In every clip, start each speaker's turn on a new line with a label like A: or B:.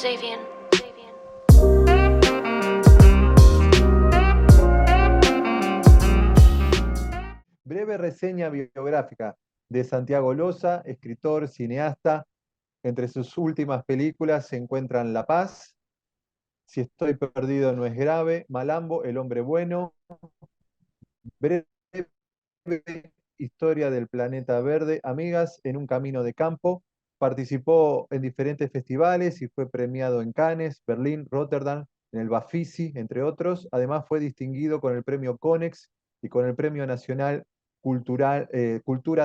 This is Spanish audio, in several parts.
A: Xavier.
B: Breve reseña biográfica de Santiago Loza, escritor, cineasta. Entre sus últimas películas se encuentran La Paz, Si estoy perdido no es grave, Malambo, El hombre bueno, Breve historia del planeta verde, Amigas en un camino de campo. Participó en diferentes festivales y fue premiado en Cannes, Berlín, Rotterdam, en el Bafisi, entre otros. Además fue distinguido con el premio Conex y con el Premio Nacional Cultura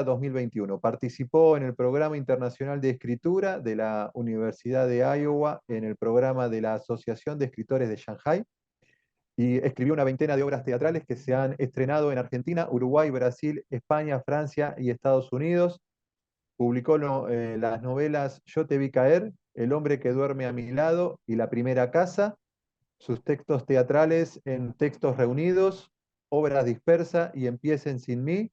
B: 2021. Participó en el Programa Internacional de Escritura de la Universidad de Iowa, en el programa de la Asociación de Escritores de Shanghai, y escribió una veintena de obras teatrales que se han estrenado en Argentina, Uruguay, Brasil, España, Francia y Estados Unidos. Publicó las novelas Yo te vi caer, El hombre que duerme a mi lado y La primera casa. Sus textos teatrales en Textos reunidos, Obras dispersas y Empiecen sin mí.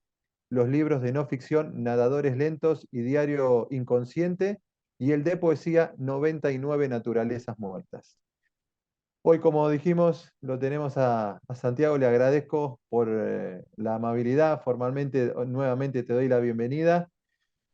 B: Los libros de no ficción Nadadores lentos y Diario inconsciente. Y el de poesía 99 naturalezas muertas. Hoy, como dijimos, lo tenemos a Santiago. Le agradezco por la amabilidad. Formalmente, nuevamente te doy la bienvenida.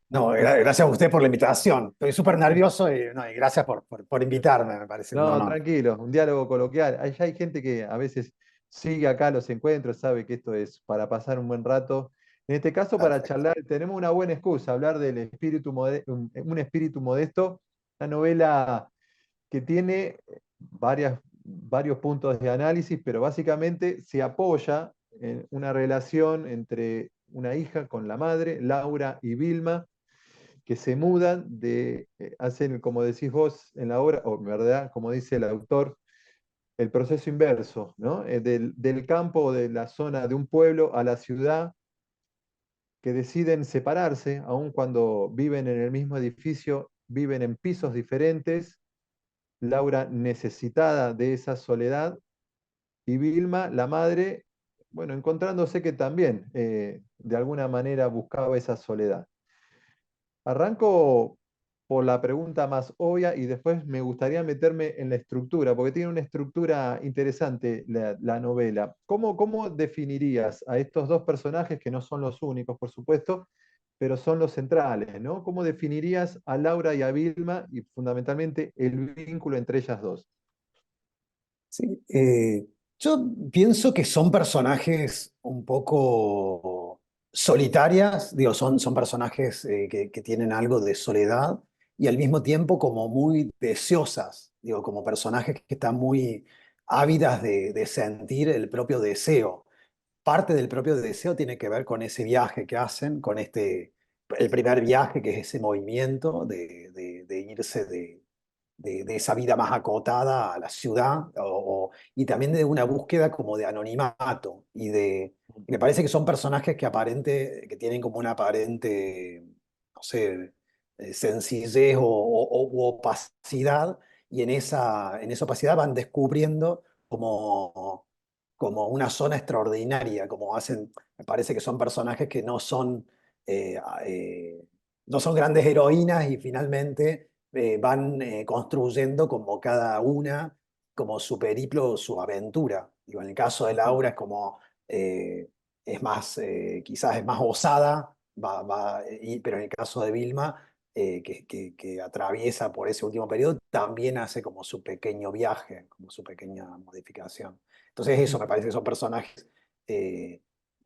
C: No,
B: Y
C: gracias a usted por la invitación. Estoy súper nervioso y, no, y gracias por invitarme, me parece un
B: no,
C: honor.
B: tranquilo, un diálogo coloquial. Allá hay gente que a veces sigue acá los encuentros, sabe que esto es para pasar un buen rato. En este caso, para
C: Perfecto.
B: charlar, tenemos una buena excusa, hablar del un espíritu modesto, una novela que tiene varios puntos de análisis, pero básicamente se apoya en una relación entre una hija con la madre, Laura y Vilma, que se mudan hacen, como decís vos en la obra, o en verdad, como dice el autor, el proceso inverso, ¿no? Del campo o de la zona de un pueblo a la ciudad, que deciden separarse, aun cuando viven en el mismo edificio, viven en pisos diferentes. Laura necesitada de esa soledad y Vilma, la madre, bueno, encontrándose que también de alguna manera buscaba esa soledad. Arranco por la pregunta más obvia y después me gustaría meterme en la estructura, porque tiene una estructura interesante la novela. ¿Cómo definirías a estos dos personajes, que no son los únicos, por supuesto, pero son los centrales, ¿no? ¿Cómo definirías a Laura y a Vilma y fundamentalmente el vínculo entre ellas dos?
C: Sí, yo pienso que son personajes un poco solitarias, digo, son personajes que tienen algo de soledad y al mismo tiempo como muy deseosas, digo, como personajes que están muy ávidas de sentir el propio deseo. Parte del propio deseo tiene que ver con ese viaje que hacen, con el primer viaje, que es ese movimiento de irse de esa vida más acotada a la ciudad, y también de una búsqueda como de anonimato, y me parece que son personajes que tienen como una aparente, no sé, sencillez u opacidad, y en esa opacidad van descubriendo como una zona extraordinaria, me parece que son personajes que eh, eh, no son grandes heroínas y finalmente van construyendo como cada una, como su periplo, su aventura. Digo, en el caso de
B: Ujú.
C: Laura es más, quizás es más osada, pero en el caso de Vilma, que atraviesa por ese último periodo, también hace como su pequeño viaje, como su pequeña modificación. Entonces eso, me parece que son personajes eh,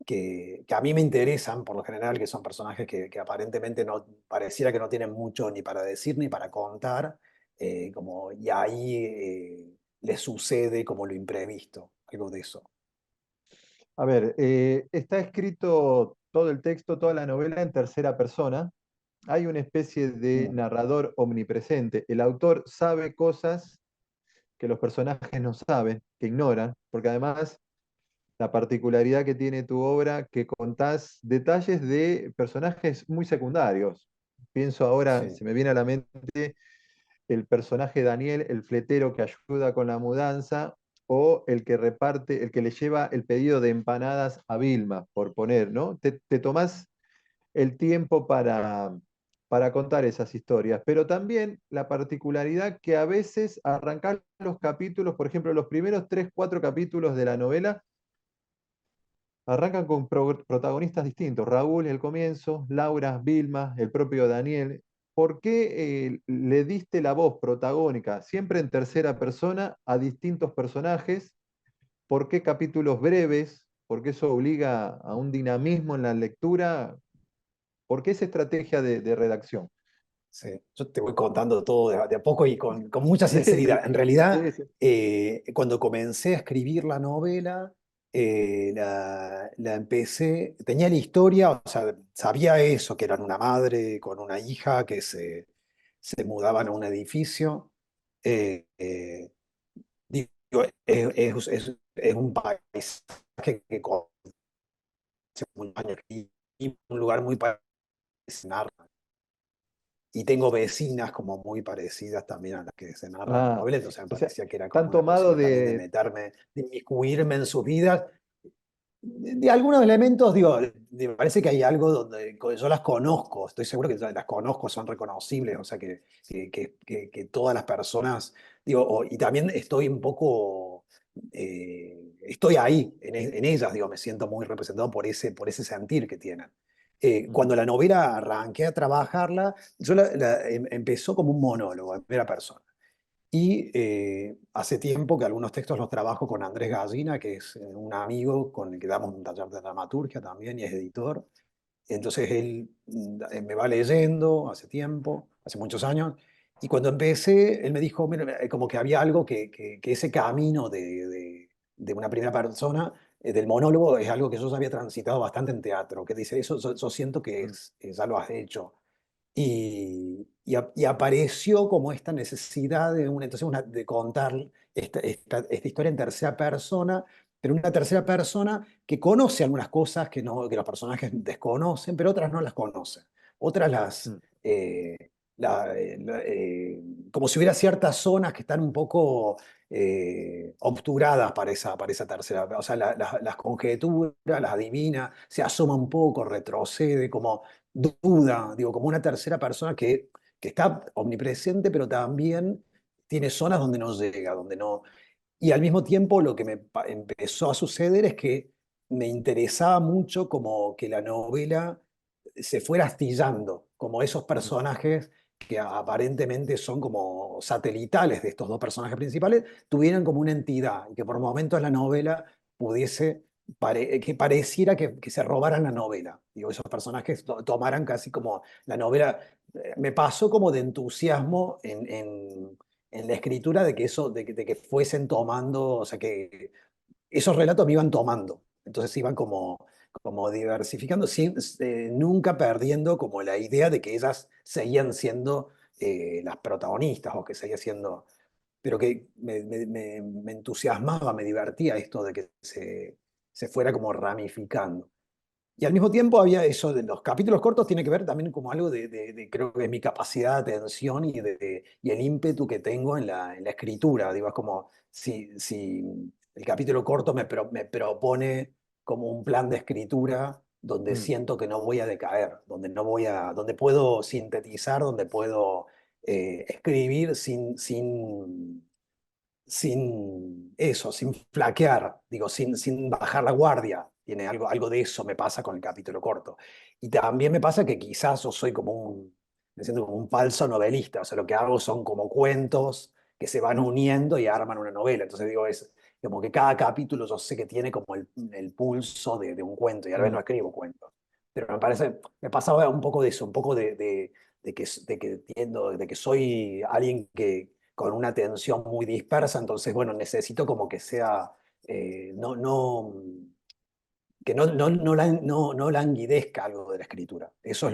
C: que a mí me interesan por lo general, que son personajes que aparentemente no pareciera que no tienen mucho ni para decir ni para contar, y ahí les sucede como lo imprevisto, algo de eso.
B: A ver, está escrito todo el texto, toda la novela en tercera persona. Hay una especie de
C: Mm.
B: narrador omnipresente. El autor sabe cosas que los personajes no saben, que ignoran, porque además la particularidad que tiene tu obra, que contás detalles de personajes muy secundarios. Pienso ahora,
C: Sí.
B: se me viene a la mente el personaje Daniel, el fletero que ayuda con la mudanza, o el que reparte, el que le lleva el pedido de empanadas a Vilma, por poner, ¿no? Te tomás el tiempo para contar esas historias, pero también la particularidad que a veces arrancar los capítulos, por ejemplo, los primeros 3, 4 capítulos de la novela, arrancan con protagonistas distintos. Raúl el comienzo, Laura, Vilma, el propio Daniel. ¿Por qué le diste la voz protagónica siempre en tercera persona a distintos personajes? ¿Por qué capítulos breves? Porque eso obliga a un dinamismo en la lectura. ¿Por qué esa estrategia de redacción?
C: Sí, yo te voy contando todo de a poco y con mucha
B: Sí, sí,
C: sinceridad. En realidad,
B: sí, sí.
C: cuando comencé a escribir la novela, la empecé, tenía la historia, o sea, sabía eso, que eran una madre con una hija que se mudaban a un edificio. Digo, es un país que hace muchos años y un lugar muy parecido. Y tengo vecinas como muy parecidas también a las que se narran en la
B: Ah,
C: novela, entonces me
B: o sea,
C: parecía que era como
B: están
C: una
B: tomados
C: posibilidad también de meterme, de inmiscuirme en sus vidas. De algunos elementos, digo, me parece que hay algo donde yo las conozco, estoy seguro que las conozco, son reconocibles, o sea, que todas las personas, digo, y también estoy un poco, estoy ahí, en ellas, digo, me siento muy representado por ese sentir que tienen.
B: ujú,
C: Cuando la novela arranqué a trabajarla, empezó como un monólogo en primera persona. Y hace tiempo que algunos textos los trabajo con Andrés Gallina, que es un amigo con el que damos un taller de dramaturgia también y es editor. Entonces él me va leyendo hace tiempo, hace muchos años, y cuando empecé, él me dijo, mira, como que había algo que ese camino de una primera persona, del monólogo, es algo que yo ya había transitado bastante en teatro, que dice, eso yo siento que
B: mm,
C: ya lo has hecho. Y apareció como esta necesidad de contar esta historia en tercera persona, pero una tercera persona que conoce algunas cosas que los personajes desconocen, pero otras no las conocen. Otras
B: mm,
C: eh, como si hubiera ciertas zonas que están un poco obturadas para esa tercera. O sea, las conjeturas, las adivina, se asoma un poco, retrocede, como duda, digo, como una tercera persona que está omnipresente, pero también tiene zonas donde no llega, donde no. Y al mismo tiempo lo que empezó a suceder es que me interesaba mucho como que la novela se fuera astillando, como esos
B: mm,
C: personajes que aparentemente son como satelitales de estos dos personajes principales, tuvieran como una entidad y que por momentos la novela pudiese, que pareciera que se robaran la novela. Digo, esos personajes tomaran casi como la novela. Me pasó como de entusiasmo en la escritura de que eso, de que fuesen tomando, o sea, que esos relatos me iban tomando. Entonces iban como diversificando, nunca perdiendo como la idea de que ellas seguían siendo las protagonistas o que seguía siendo, pero que me entusiasmaba, me divertía esto de que se fuera como ramificando. Y al mismo tiempo había eso de los capítulos cortos, tiene que ver también como algo creo que es mi capacidad de atención y el ímpetu que tengo en la escritura. Digo, es como si el capítulo corto me propone como un plan de escritura donde
B: mm.
C: siento que no voy a decaer, donde puedo sintetizar, donde puedo escribir sin eso, sin flaquear, digo, sin bajar la guardia. Tiene algo de eso me pasa con el capítulo corto. Y también me pasa que quizás yo soy me siento como un falso novelista, o sea, lo que hago son como cuentos que se van uniendo y arman una novela. Entonces digo, es como que cada capítulo yo sé que tiene como el pulso de un cuento, y a veces
B: Mm.
C: no escribo cuentos. Pero me pasaba un poco de eso, un poco de que entiendo, de que soy alguien que con una atención muy dispersa, entonces, bueno, necesito como que sea, que no languidezca algo de la escritura. Eso es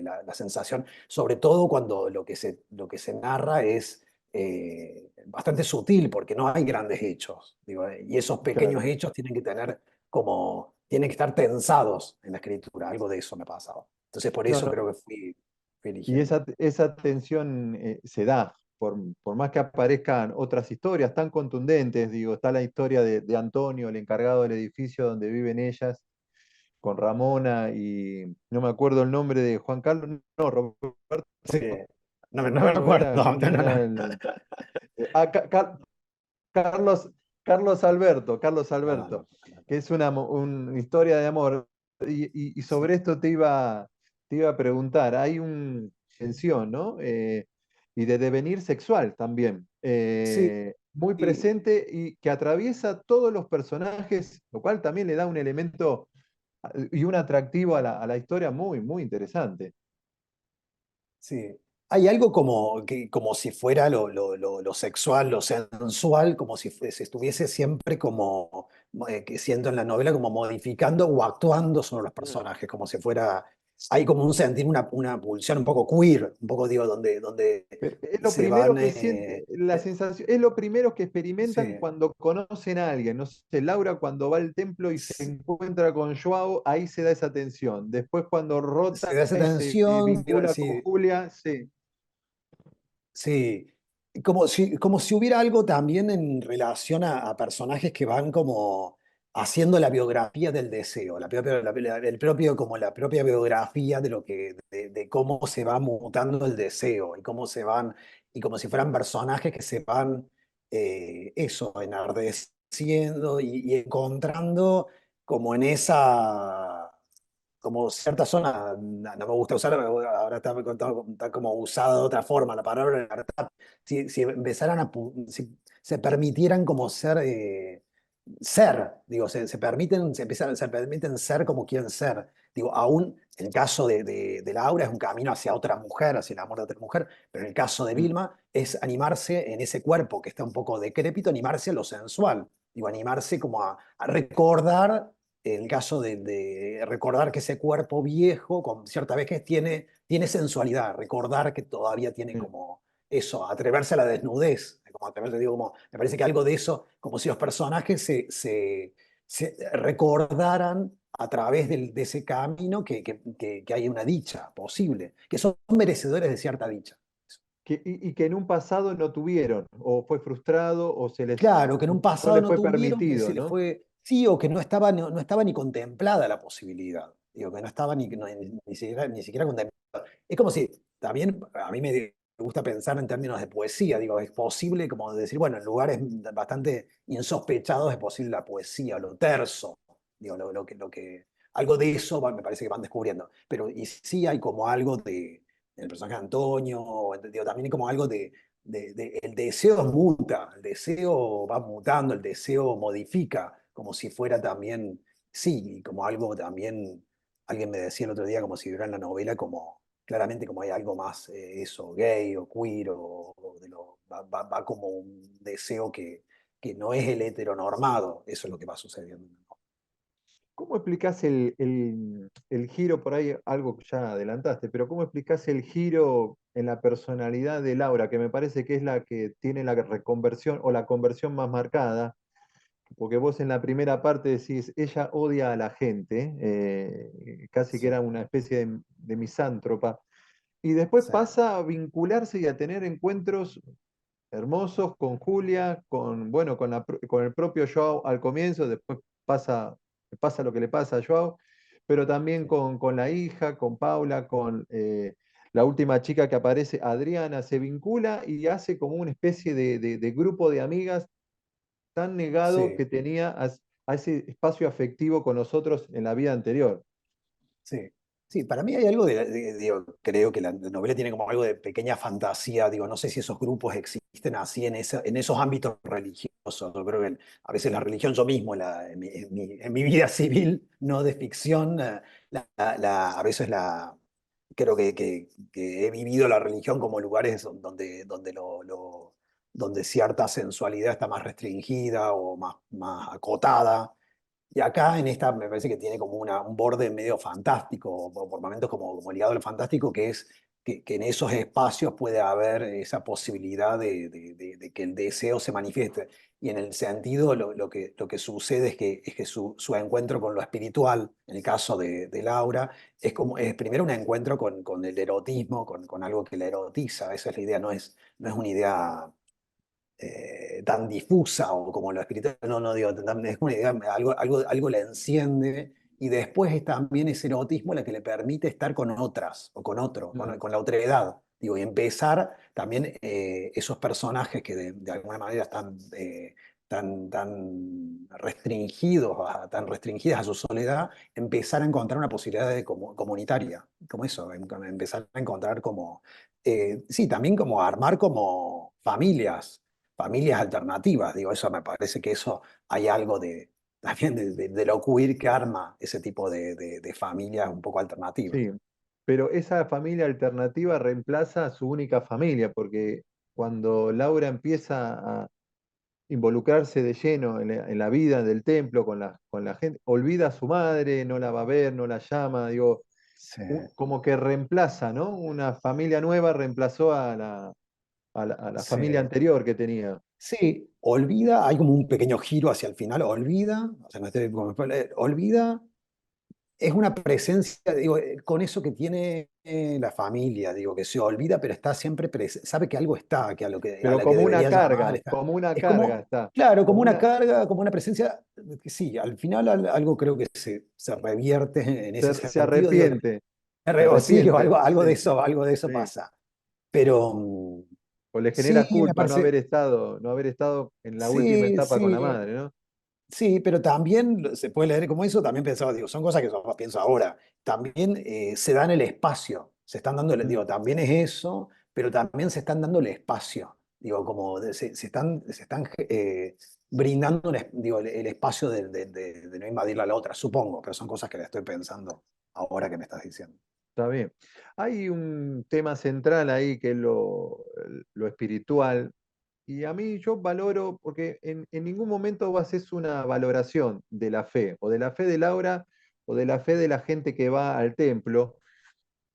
C: la sensación, sobre todo cuando lo que se narra es bastante sutil, porque no hay grandes hechos, digo, y esos pequeños
B: Claro.
C: hechos tienen que estar tensados en la escritura, algo de eso me pasaba. Entonces, por
B: No,
C: eso
B: no.
C: creo que fui
B: Y
C: eligiendo.
B: esa tensión se da, por más que aparezcan otras historias tan contundentes, digo, está la historia de Antonio, el encargado del edificio donde viven ellas, con Ramona y no me acuerdo el nombre de Juan Carlos, no, Roberto
C: Sí, no me
B: Carlos
C: acuerdo.
B: era,
C: No,
B: ¿quién
C: no,
B: era
C: no.
B: el? Ah, Carlos, Carlos
C: No, no,
B: Alberto,
C: no.
B: que es una historia de amor. Y
C: Sí,
B: sobre esto te iba a preguntar, hay una tensión, ¿no? Y de devenir sexual también,
C: sí,
B: muy
C: sí,
B: presente y que atraviesa todos los personajes, lo cual también le da un elemento y un atractivo a la historia muy, muy interesante.
C: sí. Hay algo como si fuera lo sexual, lo sensual, como si estuviese siempre como, que siento en la novela, como modificando o actuando sobre los
B: Mm.
C: personajes, como si fuera, hay como un sentir, una pulsión un poco queer, un poco digo, donde
B: Pero es lo
C: se
B: primero
C: van,
B: que siente, la sensación, es lo primero que experimentan
C: sí,
B: cuando conocen a alguien. No sé, Laura cuando va al templo y se encuentra con Joao, ahí se da esa tensión. Después cuando
C: se
B: Rota
C: da esa
B: se
C: tensión,
B: vincula con
C: sí,
B: Julia, sí.
C: sí, como si hubiera algo también en relación a personajes que van como haciendo la biografía del deseo, el propio, como la propia biografía de de cómo se va mutando el deseo y cómo se van, y como si fueran personajes que se van, eso, enardeciendo y encontrando como en esa como cierta zona, no me gusta usar, ahora está como usada de otra forma la palabra libertad. Si empezaran si se permitieran como ser, digo, se permiten, se permiten ser como quieren ser. Digo, aún el caso de Laura es un camino hacia otra mujer, hacia el amor de otra mujer, pero en el caso de
B: Mm,
C: Vilma es animarse en ese cuerpo que está un poco decrépito, animarse a lo sensual. Digo, animarse como a recordar el caso de recordar que ese cuerpo viejo, con cierta vez que tiene sensualidad, recordar que todavía tiene
B: mm.
C: como eso, atreverse a la desnudez, como atreverse, digo, como, me parece que algo de eso, como si los personajes se recordaran a través de ese camino que hay una dicha posible, que son merecedores de cierta dicha.
B: Y que en un pasado no tuvieron, o fue frustrado, o
C: Claro, que en un
B: no
C: pasado
B: les
C: no
B: fue
C: tuvieron, que se
B: permitido,
C: les
B: ¿no?
C: fue, sí, o que no estaba ni contemplada la posibilidad. Digo, que no estaba ni siquiera contemplada. Es como si, también a mí me gusta pensar en términos de poesía, digo, es posible como decir, bueno, en lugares bastante insospechados es posible la poesía, lo terso, digo, algo de eso me parece que van descubriendo. Pero y sí hay como algo el personaje de Antonio, digo, también hay como algo el deseo muta, el deseo va mutando, el deseo modifica, como si fuera también, sí, como algo también, alguien me decía el otro día, como si hubiera en la novela, como claramente como hay algo más, eso, gay o queer, va como un deseo que no es el heteronormado, eso es lo que va sucediendo.
B: ¿Cómo explicás el giro por ahí, algo que ya adelantaste, pero cómo explicás el giro en la personalidad de Laura, que me parece que es la que tiene la reconversión o la conversión más marcada? Porque vos en la primera parte decís, ella odia a la gente, casi que
C: Sí,
B: era una especie de misántropa, y después
C: sí,
B: pasa a vincularse y a tener encuentros hermosos con Julia, con, bueno, con el propio Joao al comienzo, después pasa lo que le pasa a Joao, pero también
C: sí,
B: con la hija, con Paula, con la última chica que aparece, Adriana, se vincula y hace como una especie de grupo de amigas tan negado
C: sí.
B: que tenía a ese espacio afectivo con nosotros en la vida anterior.
C: Sí, sí, para mí hay algo digo, creo que la novela tiene como algo de pequeña fantasía, digo, no sé si esos grupos existen así en esos ámbitos religiosos, yo creo que a veces la religión yo mismo, en mi vida civil, no de ficción, a veces creo que he vivido la religión como lugares donde cierta sensualidad está más restringida o más acotada. Y acá en esta me parece que tiene como un borde medio fantástico, o por momentos como ligado a lo fantástico, que es que en esos espacios puede haber esa posibilidad de que el deseo se manifieste. Y en el sentido, lo que sucede es que su encuentro con lo espiritual, en el caso de Laura, es primero un encuentro con el erotismo, con algo que la erotiza. Esa es la idea, no es una idea tan difusa o como lo espiritual, no, no digo, es una idea, algo la enciende y después es también ese erotismo la que le permite estar con otras o con otro,
B: Mm,
C: con la otra edad. Digo, y empezar también esos personajes que de alguna manera están tan restringidos, tan restringidas a su soledad, empezar a encontrar una posibilidad de comunitaria, como eso, empezar a encontrar como, sí, también como armar como familias alternativas, digo, eso me parece que eso hay algo de, también de lo queer que arma ese tipo de familias un poco alternativas.
B: sí, pero esa familia alternativa reemplaza a su única familia, porque cuando Laura empieza a involucrarse de lleno en la vida del templo con la gente, olvida a su madre, no la va a ver, no la llama, digo,
C: Sí.
B: como que reemplaza, ¿no? Una familia nueva reemplazó a la
C: Sí,
B: familia anterior que tenía.
C: sí, olvida, hay como un pequeño giro hacia el final, olvida, o sea, no estoy olvida, es una presencia, digo, con eso que tiene la familia, digo, que se olvida, pero está siempre presente, sabe que algo está, que a
B: Pero
C: la que debería llamar, está.
B: como una
C: Es
B: carga
C: como,
B: está,
C: claro, como
B: como
C: una
B: una,
C: carga, como una presencia, que sí, al final algo creo que se revierte en ese
B: se
C: sentido, digo,
B: arrepiente, se
C: o sí, o
B: arrepiente, sí,
C: algo de eso
B: sí.
C: pasa. Pero
B: O le
C: sí,
B: genera
C: me
B: culpa
C: parece,
B: no haber estado en la última
C: sí,
B: etapa con la
C: sí.
B: madre, ¿no?
C: Sí, pero también se puede leer como eso, también pensaba, digo, son cosas que yo pienso ahora. También se dan el espacio, se están dando,
B: Mm.
C: digo, también es eso, pero también se están dando el espacio. Digo, como se están brindando digo, el espacio de no invadirla a la otra, supongo, pero son cosas que le estoy pensando ahora que me estás diciendo.
B: Está bien. Hay un tema central ahí que es lo espiritual. Y a mí yo valoro, porque en ningún momento vos haces una valoración de la fe, o de la fe de Laura, o de la fe de la gente que va al templo.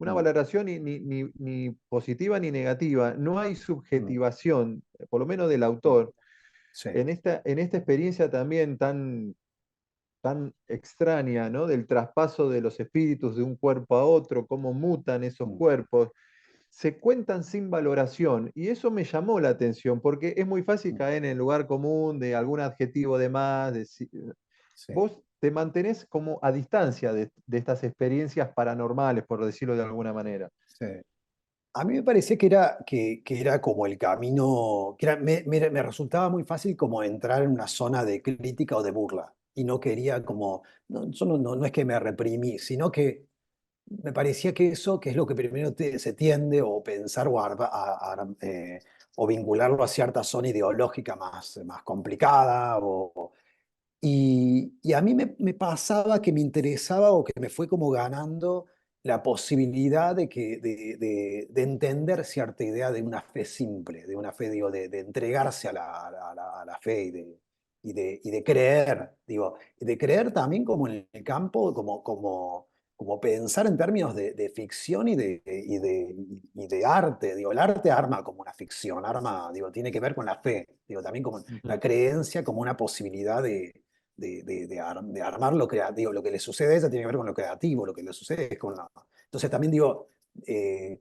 B: Una
C: Mm,
B: valoración ni positiva ni negativa. No hay
C: mm,
B: subjetivación, por lo menos del
C: mm.
B: autor.
C: Sí,
B: En esta experiencia también tan extraña, ¿no? Del traspaso de los espíritus de un cuerpo a otro, cómo mutan esos
C: mm,
B: cuerpos, se cuentan sin valoración y eso me llamó la atención porque es muy fácil
C: mm,
B: caer en el lugar común de algún adjetivo de más.
C: sí,
B: Vos te mantenés como a distancia de estas experiencias paranormales, por decirlo de alguna manera.
C: sí. A mí me parecía que era como el camino, me resultaba muy fácil como entrar en una zona de crítica o de burla. Y no quería como, no, yo no es que me reprimí, sino que me parecía que eso, que es lo que primero se tiende o pensar o vincularlo a cierta zona ideológica más complicada y a mí me pasaba que me interesaba o que me fue como ganando la posibilidad de entender cierta idea de una fe simple, de una fe, digo, de entregarse a la fe y de creer, digo, y de creer también como en el campo, como pensar en términos de ficción y de arte. Digo, el arte arma como una ficción, digo, tiene que ver con la fe, digo, también como la
B: Ujú.
C: creencia como una posibilidad de armar lo creativo. Lo que le sucede a ella tiene que ver con lo creativo, lo que le sucede es con la... Entonces también digo, eh,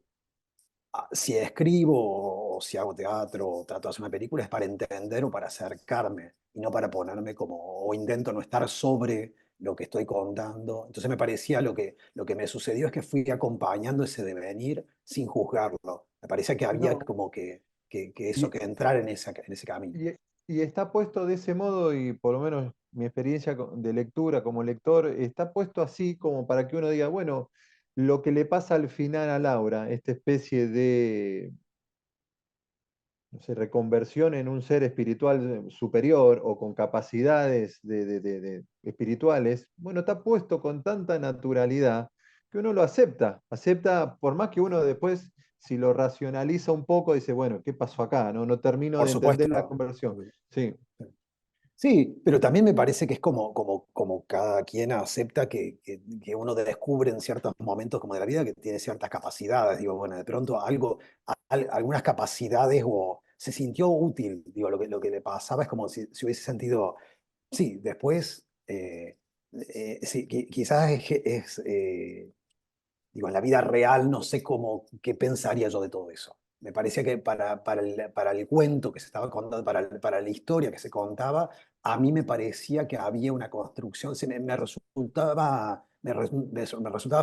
C: si escribo o si hago teatro o trato de hacer una película es para entender o para acercarme y no para ponerme como, o intento no estar sobre lo que estoy contando. Entonces me parecía lo que me sucedió es que fui acompañando ese devenir sin juzgarlo. Me parecía que había
B: No,
C: como que eso,
B: y,
C: que entrar en ese camino.
B: y- y está puesto de ese modo, y por lo menos mi experiencia de lectura como lector, está puesto así como para que uno diga, bueno, lo que le pasa al final a Laura, esta especie de no sé, reconversión en un ser espiritual superior o con capacidades espirituales, bueno, está puesto con tanta naturalidad que uno lo acepta por más que uno después, si lo racionaliza un poco, dice, bueno, ¿qué pasó acá? No, no termino
C: Por
B: de entender la
C: supuesto.
B: conversión. Sí,
C: Sí, pero también me parece que es como cada quien acepta que uno descubre en ciertos momentos como de la vida que tiene ciertas capacidades. Digo, bueno, de pronto algunas capacidades o se sintió útil. Digo, lo que le pasaba es como si hubiese sentido, sí, después, sí, quizás digo, en la vida real no sé qué pensaría yo de todo eso. Me parecía que para el cuento que se estaba contando, para la historia que se contaba, a mí me parecía que había una construcción, me resultaba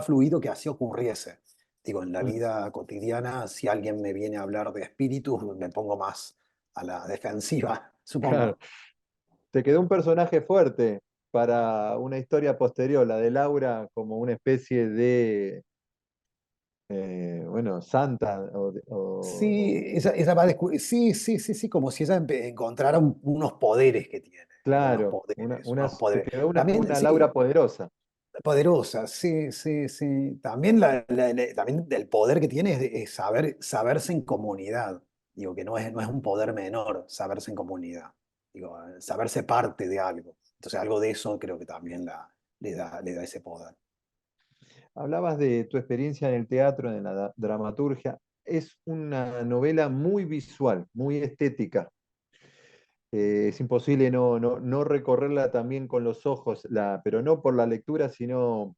C: fluido que así ocurriese. Digo, en la
B: Mm,
C: vida cotidiana, si alguien me viene a hablar de espíritus, me pongo más a la defensiva,
B: claro.
C: supongo.
B: Te quedó un personaje fuerte para una historia posterior, la de Laura como una especie de, bueno, santa
C: Sí, esa sí, sí, sí, sí, como si ella encontrara unos poderes que tiene, digo,
B: claro,
C: unos
B: te
C: poderes.
B: quedó
C: También,
B: una Laura
C: sí,
B: poderosa.
C: poderosa, sí, sí, sí. También, también el poder que tiene es saberse en comunidad. Digo, que no es un poder menor saberse en comunidad. Digo, saberse parte de algo. Entonces, algo de eso creo que también le da ese poder.
B: Hablabas de tu experiencia en el teatro, en la dramaturgia. Es una novela muy visual, muy estética. Es imposible no recorrerla también con los ojos, pero no por la lectura, sino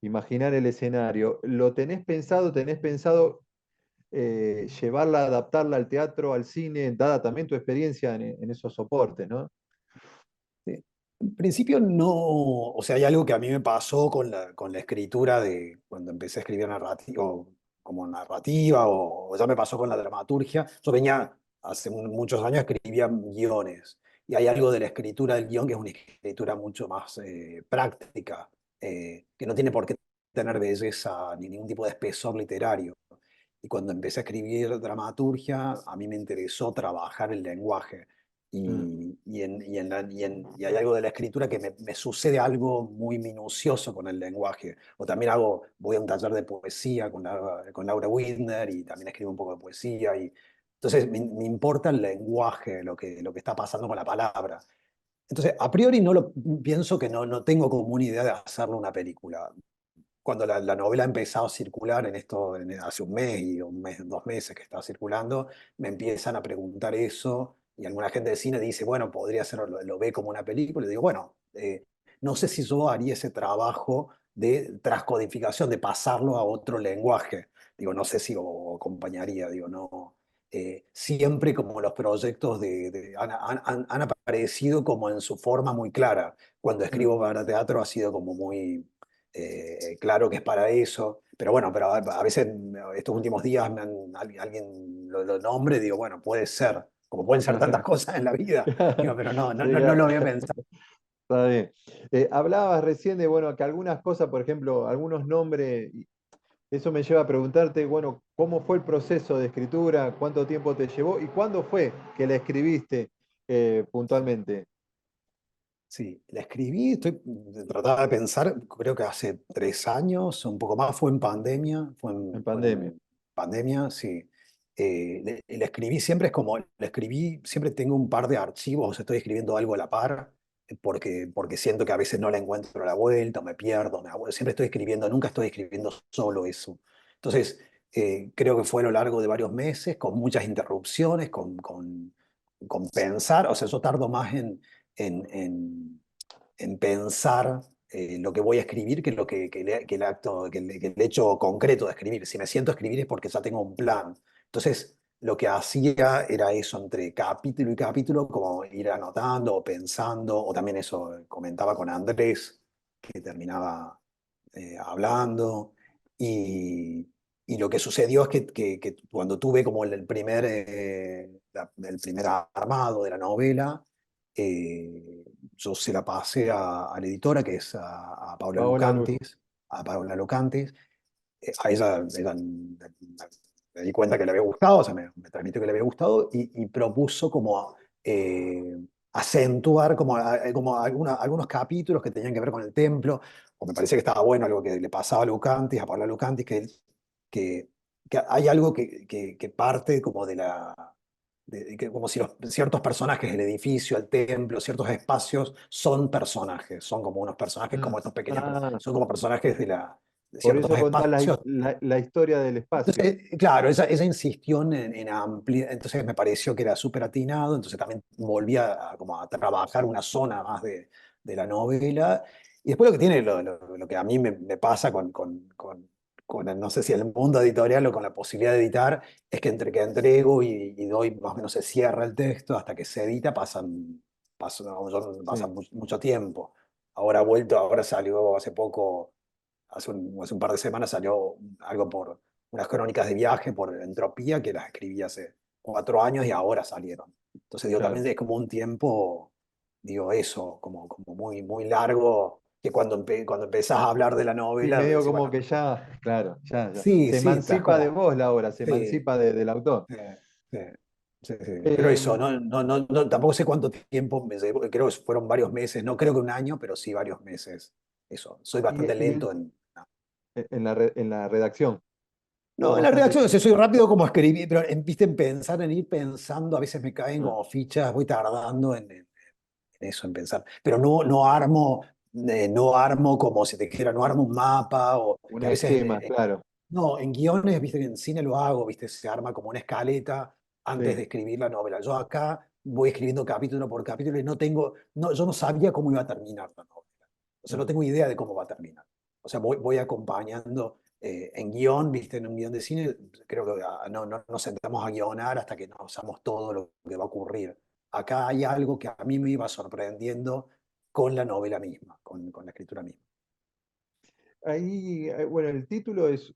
B: imaginar el escenario. ¿Lo tenés pensado? ¿Tenés pensado llevarla, adaptarla al teatro, al cine, dada también tu experiencia en esos soportes, ¿no?
C: Sí. En principio no, o sea, hay algo que a mí me pasó con la escritura de cuando empecé a escribir narrativa, como narrativa, o ya me pasó con la dramaturgia. Yo venía, hace muchos años escribía guiones, y hay algo de la escritura del guión que es una escritura mucho más práctica, que no tiene por qué tener belleza ni ningún tipo de espesor literario. Y cuando empecé a escribir dramaturgia, a mí me interesó trabajar el lenguaje
B: Mm,
C: y hay algo de la escritura que me sucede algo muy minucioso con el lenguaje. O también voy a un taller de poesía con Laura Widner y también escribo un poco de poesía. Entonces me importa el lenguaje, lo que está pasando con la palabra. Entonces, a priori pienso que no tengo como una idea de hacerlo una película. Cuando la novela ha empezado a circular hace un mes y un mes, 2 meses que está circulando, me empiezan a preguntar eso y alguna gente de cine dice, bueno, podría ser, lo ve como una película. Y digo, bueno, no sé si yo haría ese trabajo de transcodificación, de pasarlo a otro lenguaje. Digo, no sé si o acompañaría, digo, no. Siempre como los proyectos han aparecido como en su forma muy clara. Cuando
B: mm.
C: escribo para teatro ha sido como muy claro que es para eso, pero bueno, pero a veces estos últimos días alguien lo nombre y digo, bueno, puede ser, como pueden ser tantas cosas en la vida, digo, pero
B: Sí,
C: no lo había pensado.
B: está bien. Hablabas recién de, bueno, que algunas cosas, por ejemplo, algunos nombres, y eso me lleva a preguntarte, bueno, ¿cómo fue el proceso de escritura? ¿Cuánto tiempo te llevó? ¿Y cuándo fue que la escribiste puntualmente?
C: Sí, la escribí, trataba de pensar, creo que hace 3 años, un poco más, fue en pandemia,
B: En
C: fue
B: pandemia.
C: en pandemia, sí. La escribí siempre, la escribí, siempre tengo un par de archivos, o sea, estoy escribiendo algo a la par, porque siento que a veces no la encuentro a la vuelta, o me pierdo, siempre estoy escribiendo, nunca estoy escribiendo solo eso. Entonces, creo que fue a lo largo de varios meses, con muchas interrupciones, con pensar, o sea, yo tardo más en, en- en pensar lo que voy a escribir que el acto, que el hecho concreto de escribir. Si me siento a escribir es porque ya tengo un plan. Entonces, lo que hacía era eso entre capítulo y capítulo, como ir anotando o pensando, o también eso comentaba con Andrés, que terminaba hablando. Y, y lo que sucedió es que cuando tuve como el primer armado de la novela, yo se la pasé a la editora, que es a Paula
B: Paola Luz.
C: Lucantis, a ella me di cuenta que le había gustado, o sea, me transmitió que le había gustado y propuso como eh, acentuar como algunos capítulos que tenían que ver con el templo, o me parecía que estaba bueno algo que le pasaba a Paula Lucantis, que, que hay algo que parte como como si ciertos personajes del edificio, el templo, ciertos espacios son personajes, son como unos personajes
B: Mm.
C: como estos pequeños,
B: Ah,
C: son como personajes de
B: por
C: ciertos
B: eso contás
C: espacios.
B: la historia del espacio.
C: Entonces, claro, esa insistió en ampliar, entonces me pareció que era súper atinado, entonces también volví como a trabajar una zona más de la novela. Y después lo que tiene, lo que a mí me pasa no sé si el mundo editorial o con la posibilidad de editar, es que entre que entrego y doy, más o menos se cierra el texto hasta que se edita, pasa
B: Sí,
C: mucho tiempo. Ahora ha vuelto, ahora salió hace poco, hace un par de semanas salió algo por unas crónicas de viaje por Entropía, que las escribí hace 4 años y ahora salieron. Entonces digo,
B: claro.
C: también es como un tiempo, digo eso, como muy, muy largo, que cuando empezás a hablar de la
B: Y
C: novela,
B: medio
C: decís,
B: como
C: bueno,
B: que ya, claro, ya.
C: sí,
B: Se
C: sí, estás
B: emancipa de
C: como,
B: vos la obra, se
C: sí,
B: emancipa del autor.
C: sí, sí, sí, sí. Pero eso,
B: Em,
C: tampoco sé cuánto tiempo me llevó, creo que fueron varios meses, no creo que un año, pero sí varios meses. Eso, soy bastante
B: y
C: lento en...
B: en la redacción, sos
C: No, en la
B: bastante
C: redacción, o sea,
B: lento.
C: soy rápido como escribir, pero viste, en ir pensando, a veces me caen
B: Ah,
C: como fichas, voy tardando en eso, en pensar. Pero no armo como si te dijera, no armo un mapa, o
B: un
C: que a veces
B: esquema, claro.
C: no, en guiones, viste que en cine lo hago, viste, se arma como una escaleta antes
B: Sí.
C: de escribir la novela. Yo acá voy escribiendo capítulo por capítulo y yo no sabía cómo iba a terminar la novela. O sea, no
B: Ah.
C: tengo idea de cómo va a terminar. O sea, voy acompañando en guión, viste, en un guión de cine, creo que no nos sentamos a guionar hasta que no sabemos todo lo que va a ocurrir. Acá hay algo que a mí me iba sorprendiendo con la novela misma, con la escritura misma.
B: Ahí, bueno, el título es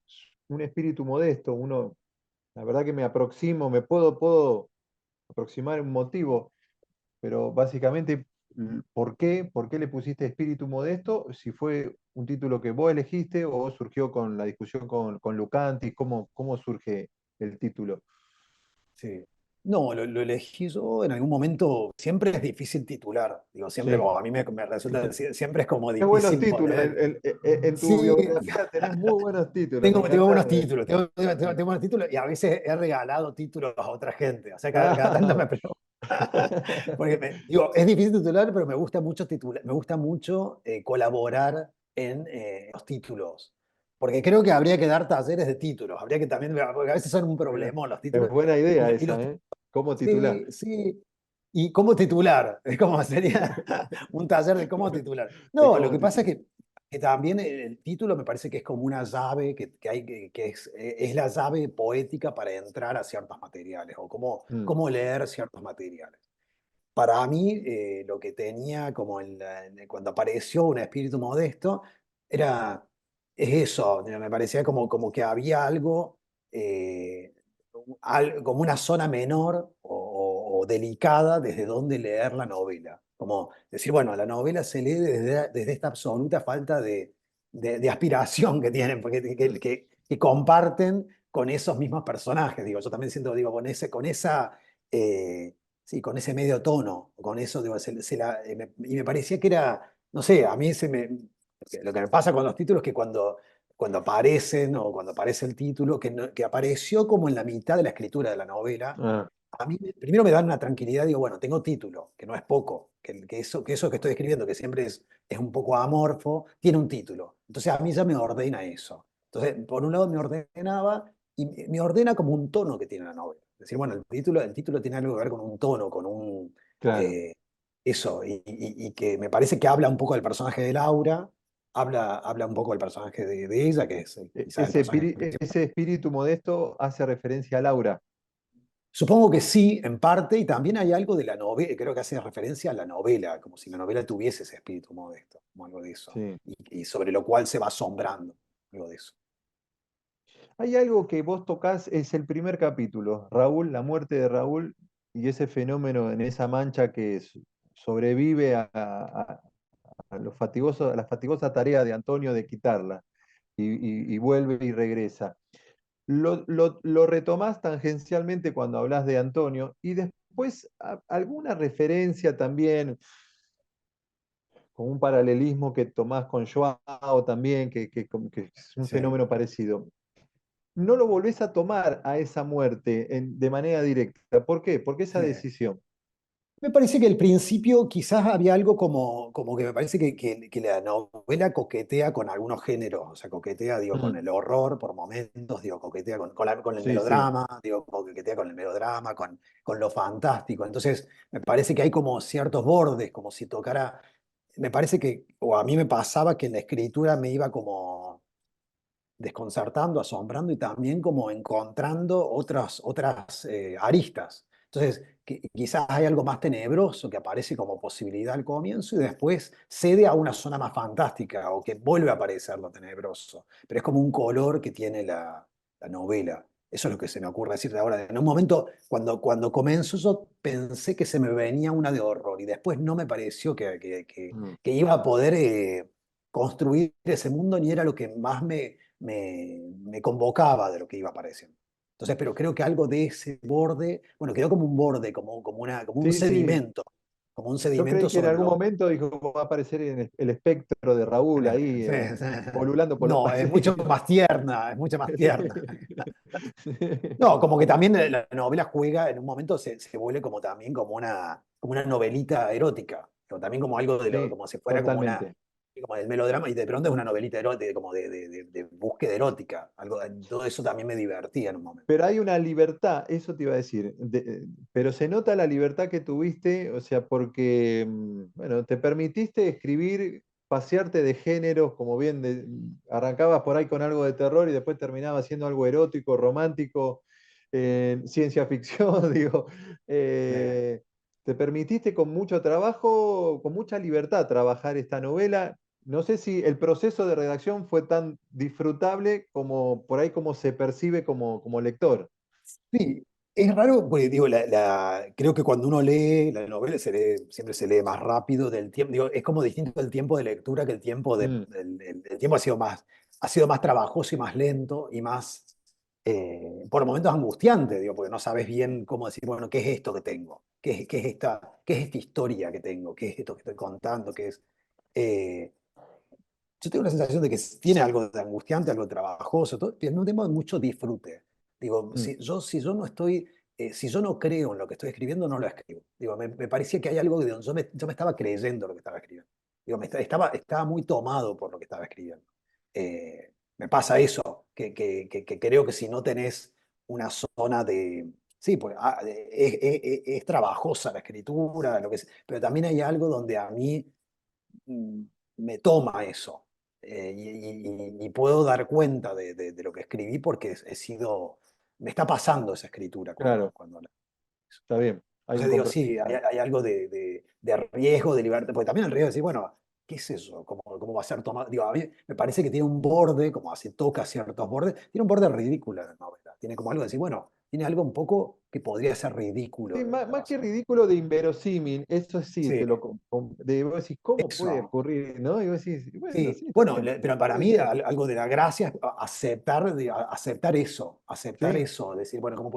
B: un espíritu modesto. Uno, la verdad que me aproximo, puedo aproximar un motivo, pero básicamente, ¿por qué? ¿Por qué le pusiste espíritu modesto? Si fue un título que vos elegiste o surgió con la discusión con Lucantis, ¿cómo surge el título?
C: Sí. No, lo elegí yo en algún momento. Siempre es difícil titular. Digo, siempre
B: Sí.
C: como a mí me resulta, siempre es como
B: Tenés buenos
C: difícil
B: títulos.
C: poner.
B: En tu
C: Sí,
B: biografía tenés muy buenos títulos. Me
C: tengo
B: encanta.
C: buenos títulos, tengo buenos títulos y a veces he regalado títulos a otra gente. O sea, cada tanto
B: Ah,
C: me pregunto. Porque digo, es difícil titular, pero me gusta mucho colaborar en los títulos. Porque creo que habría que dar talleres de títulos. Habría que también, porque a veces son un
B: mira,
C: problema los
B: es
C: títulos.
B: buena idea
C: Y
B: esa,
C: los
B: ¿eh? ¿Cómo titular?
C: Sí, sí. ¿Y cómo titular? Es como sería un taller de cómo titular.
B: De
C: No, lo
B: cómo
C: que pasa es
B: titular.
C: que también el título me parece que es como una llave que es la llave poética para entrar a ciertos materiales o
B: Mm,
C: cómo leer ciertos materiales. Para mí, lo que tenía como cuando apareció un espíritu modesto, era, es eso, me parecía como que había algo, eh, como una zona menor o delicada desde donde leer la novela. Como decir, bueno, la novela se lee desde esta absoluta falta de aspiración que tienen, porque, que comparten con esos mismos personajes. Digo, yo también siento, digo, con esa... eh, Sí, con ese medio tono, con eso, digo, y me parecía que era, no sé, a mí porque lo que me pasa con los títulos es que cuando aparecen o cuando aparece el título, que apareció como en la mitad de la escritura de la novela,
B: ah,
C: a mí primero me dan una tranquilidad, digo, bueno, tengo título, que no es poco, que eso que estoy escribiendo, que siempre es un poco amorfo, tiene un título. Entonces a mí ya me ordena eso. Entonces, por un lado me ordenaba y me ordena como un tono que tiene la novela. Es decir, bueno, el título tiene algo que ver con un tono, con
B: claro.
C: eh, eso, y que me parece que habla un poco del personaje de Laura, habla un poco del personaje de ella, que es quizás el personaje principal.
B: Ese espíritu modesto hace referencia a Laura.
C: Supongo que sí, en parte, y también hay algo de la novela, creo que hace referencia a la novela, como si la novela tuviese ese espíritu modesto, como algo de eso,
B: Sí.
C: y sobre lo cual se va asombrando, algo de eso.
B: Hay algo que vos tocás, es el primer capítulo, Raúl, la muerte de Raúl y ese fenómeno en esa mancha que sobrevive a a la fatigosa tarea de Antonio de quitarla y vuelve y regresa. Lo retomás tangencialmente cuando hablas de Antonio y después alguna referencia también, con un paralelismo que tomás con Joao también, como que es un
C: Sí,
B: fenómeno parecido. No lo volvés a tomar a esa muerte de manera directa. ¿Por qué? Porque esa
C: sí.
B: decisión.
C: Me parece que al principio quizás había algo como que me parece que la novela coquetea con algunos géneros, o sea, coquetea, digo, con
B: Mm,
C: el horror por momentos, digo, coquetea con el
B: sí, sí.
C: melodrama, digo, coquetea con el melodrama, con lo fantástico. Entonces, me parece que hay como ciertos bordes, como si tocara, me parece que, o a mí me pasaba que en la escritura me iba como desconcertando, asombrando y también como encontrando otras aristas. Entonces, quizás hay algo más tenebroso que aparece como posibilidad al comienzo y después cede a una zona más fantástica o que vuelve a aparecer lo tenebroso. Pero es como un color que tiene la novela. Eso es lo que se me ocurre decirte ahora. En un momento, cuando comenzó, yo pensé que se me venía una de horror y después no me pareció
B: Mm.
C: que iba a poder construir ese mundo ni era lo que más me convocaba de lo que iba apareciendo. Entonces, pero creo que algo de ese borde, bueno, quedó como un borde,
B: Sí, sí.
C: como un
B: Yo
C: sedimento
B: creí que en
C: sobre
B: algún
C: lo...
B: momento dijo va a aparecer el espectro de Raúl ahí,
C: Sí, sí.
B: polulando por los
C: No, es mucho
B: pasillos.
C: más tierna, es mucho más tierna.
B: Sí.
C: No, como que también la novela juega, en un momento se vuelve como también como una novelita erótica, o también como algo
B: Sí,
C: como si fuera como
B: totalmente.
C: como del melodrama, y de pronto es una novelita erótica, como de búsqueda erótica. Todo eso también me divertía en un momento.
B: Pero hay una libertad, eso te iba a decir, pero se nota la libertad que tuviste, o sea, porque, bueno, te permitiste escribir, pasearte de géneros, como bien arrancabas por ahí con algo de terror y después terminabas haciendo algo erótico, romántico, ciencia ficción, digo.
C: Eh,
B: eh, Te permitiste con mucho trabajo, con mucha libertad trabajar esta novela. No sé si el proceso de redacción fue tan disfrutable como por ahí como se percibe como lector.
C: sí, es raro, porque digo, creo que cuando uno lee la novela siempre se lee más rápido del tiempo. Digo, es como distinto el tiempo de lectura que el tiempo
B: Mm,
C: el tiempo ha sido más trabajoso y más lento y más, por momentos angustiante, digo, porque no sabes bien cómo decir, bueno, ¿qué es esto que tengo? Qué es esta historia que tengo? ¿Qué es esto que estoy contando? Eh, yo tengo la sensación de que tiene algo de angustiante, algo trabajoso, tiene un tema de mucho disfrute. Digo,
B: mm,
C: si yo no estoy, si yo no creo en lo que estoy escribiendo, no lo escribo. Digo, me parecía que hay algo de donde yo me estaba creyendo lo que estaba escribiendo. Digo, estaba muy tomado por lo que estaba escribiendo. Me pasa eso, que creo que si no tenés una zona de... Sí, pues es trabajosa la escritura, pero también hay algo donde a mí mm, me toma eso. Y puedo dar cuenta de lo que escribí porque me está pasando esa escritura
B: claro,
C: cuando la...
B: está bien. Hay un
C: Entonces digo,
B: compromiso.
C: sí, hay algo de riesgo, de libertad, porque también el riesgo de decir, bueno, ¿qué es eso? ¿Cómo va a ser tomado? Digo, a mí me parece que tiene un borde, como así toca ciertos bordes, tiene un borde ridículo la novela. Tiene como algo de decir, bueno, tiene algo un poco que podría ser ridículo
B: Sí,
C: de lo que está
B: más que
C: pasando.
B: ridículo de inverosímil, eso sí,
C: Sí,
B: vos decís, ¿cómo puede
C: eso.
B: ocurrir? ¿No? Y vos decís, bueno,
C: Sí,
B: sí, está
C: bueno,
B: bien,
C: pero para
B: puede
C: mí
B: ser.
C: algo de la gracia es aceptar
B: Sí,
C: eso, decir, bueno,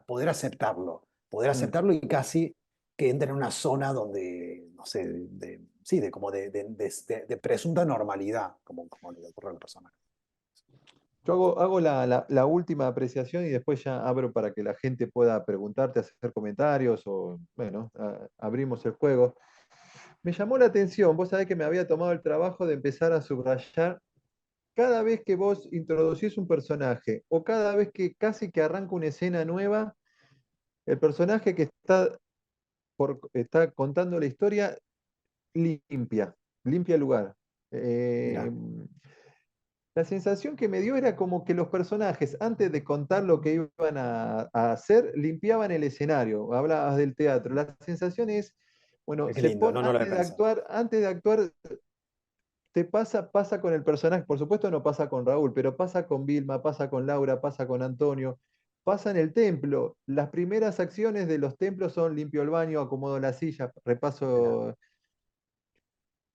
C: poder aceptarlo, poder
B: mm.
C: aceptarlo y casi que entre en una zona donde, no sé, sí, de presunta normalidad, como le ocurre al personaje.
B: Yo hago la última apreciación y después ya abro para que la gente pueda preguntarte, hacer comentarios o, bueno, abrimos el juego. Me llamó la atención, vos sabés que me había tomado el trabajo de empezar a subrayar cada vez que vos introducís un personaje o cada vez que casi que arranca una escena nueva, el personaje que está contando la historia limpia el lugar. Eh,
C: Mira,
B: la sensación que me dio era como que los personajes, antes de contar lo que iban a hacer, limpiaban el escenario. Hablabas del teatro. La sensación es, bueno,
C: qué lindo, no, no lo he pensado.
B: antes de actuar, pasa con el personaje. Por supuesto no pasa con Raúl, pero pasa con Vilma, pasa con Laura, pasa con Antonio. Pasa en el templo. Las primeras acciones de los templos son limpio el baño, acomodo la silla,
C: Mira.
B: repaso.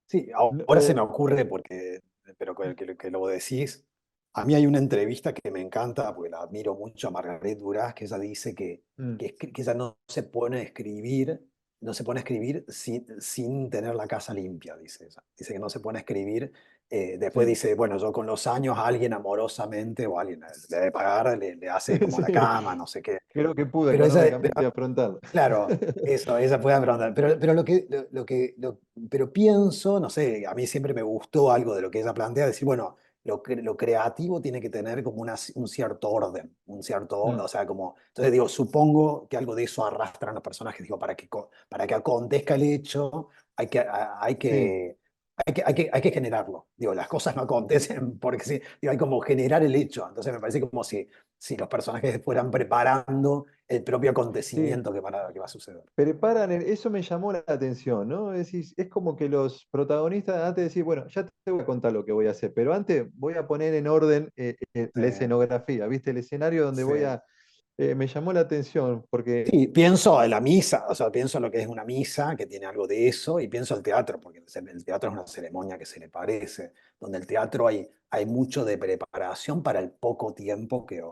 C: Sí, ahora se
B: eh,
C: me ocurre porque, pero que lo decís, a mí hay una entrevista que me encanta, porque la admiro mucho a Margaret Duras, que ella dice
B: mm,
C: que ella no se pone a escribir, no se pone a escribir sin tener la casa limpia, dice ella. Dice que no se pone a escribir, después
B: sí.
C: dice, bueno, yo con los años alguien amorosamente o alguien le debe pagar, le hace como la
B: Sí.
C: cama, no sé qué.
B: Creo que pudo
C: Pero ella,
B: económicamente afrontarlo.
C: claro, eso, ella puede afrontar. Pero pero pienso, no sé, a mí siempre me gustó algo de lo que ella plantea, decir, bueno, lo creativo tiene que tener como un cierto orden,
B: Mm,
C: o sea, como, entonces digo, supongo que algo de eso arrastran los personajes, digo, para que acontezca el hecho, hay que, hay
B: sí,
C: que, hay que generarlo. Digo, las cosas no acontecen porque sí. Digo, hay como generar el hecho. Entonces me parece como si los personajes fueran preparando el propio
B: Sí,
C: acontecimiento que va a suceder.
B: preparan, eso me llamó la atención, ¿no? Es como que los protagonistas, antes de decir, bueno, ya te voy a contar lo que voy a hacer, pero antes voy a poner en orden
C: Sí,
B: la escenografía, ¿viste? El escenario donde
C: sí.
B: voy a... me llamó la atención porque...
C: Sí, pienso en la misa, o sea, pienso en lo que es una misa, que tiene algo de eso, y pienso el teatro, porque el teatro es una ceremonia que se le parece, donde el teatro hay mucho de preparación para el poco tiempo que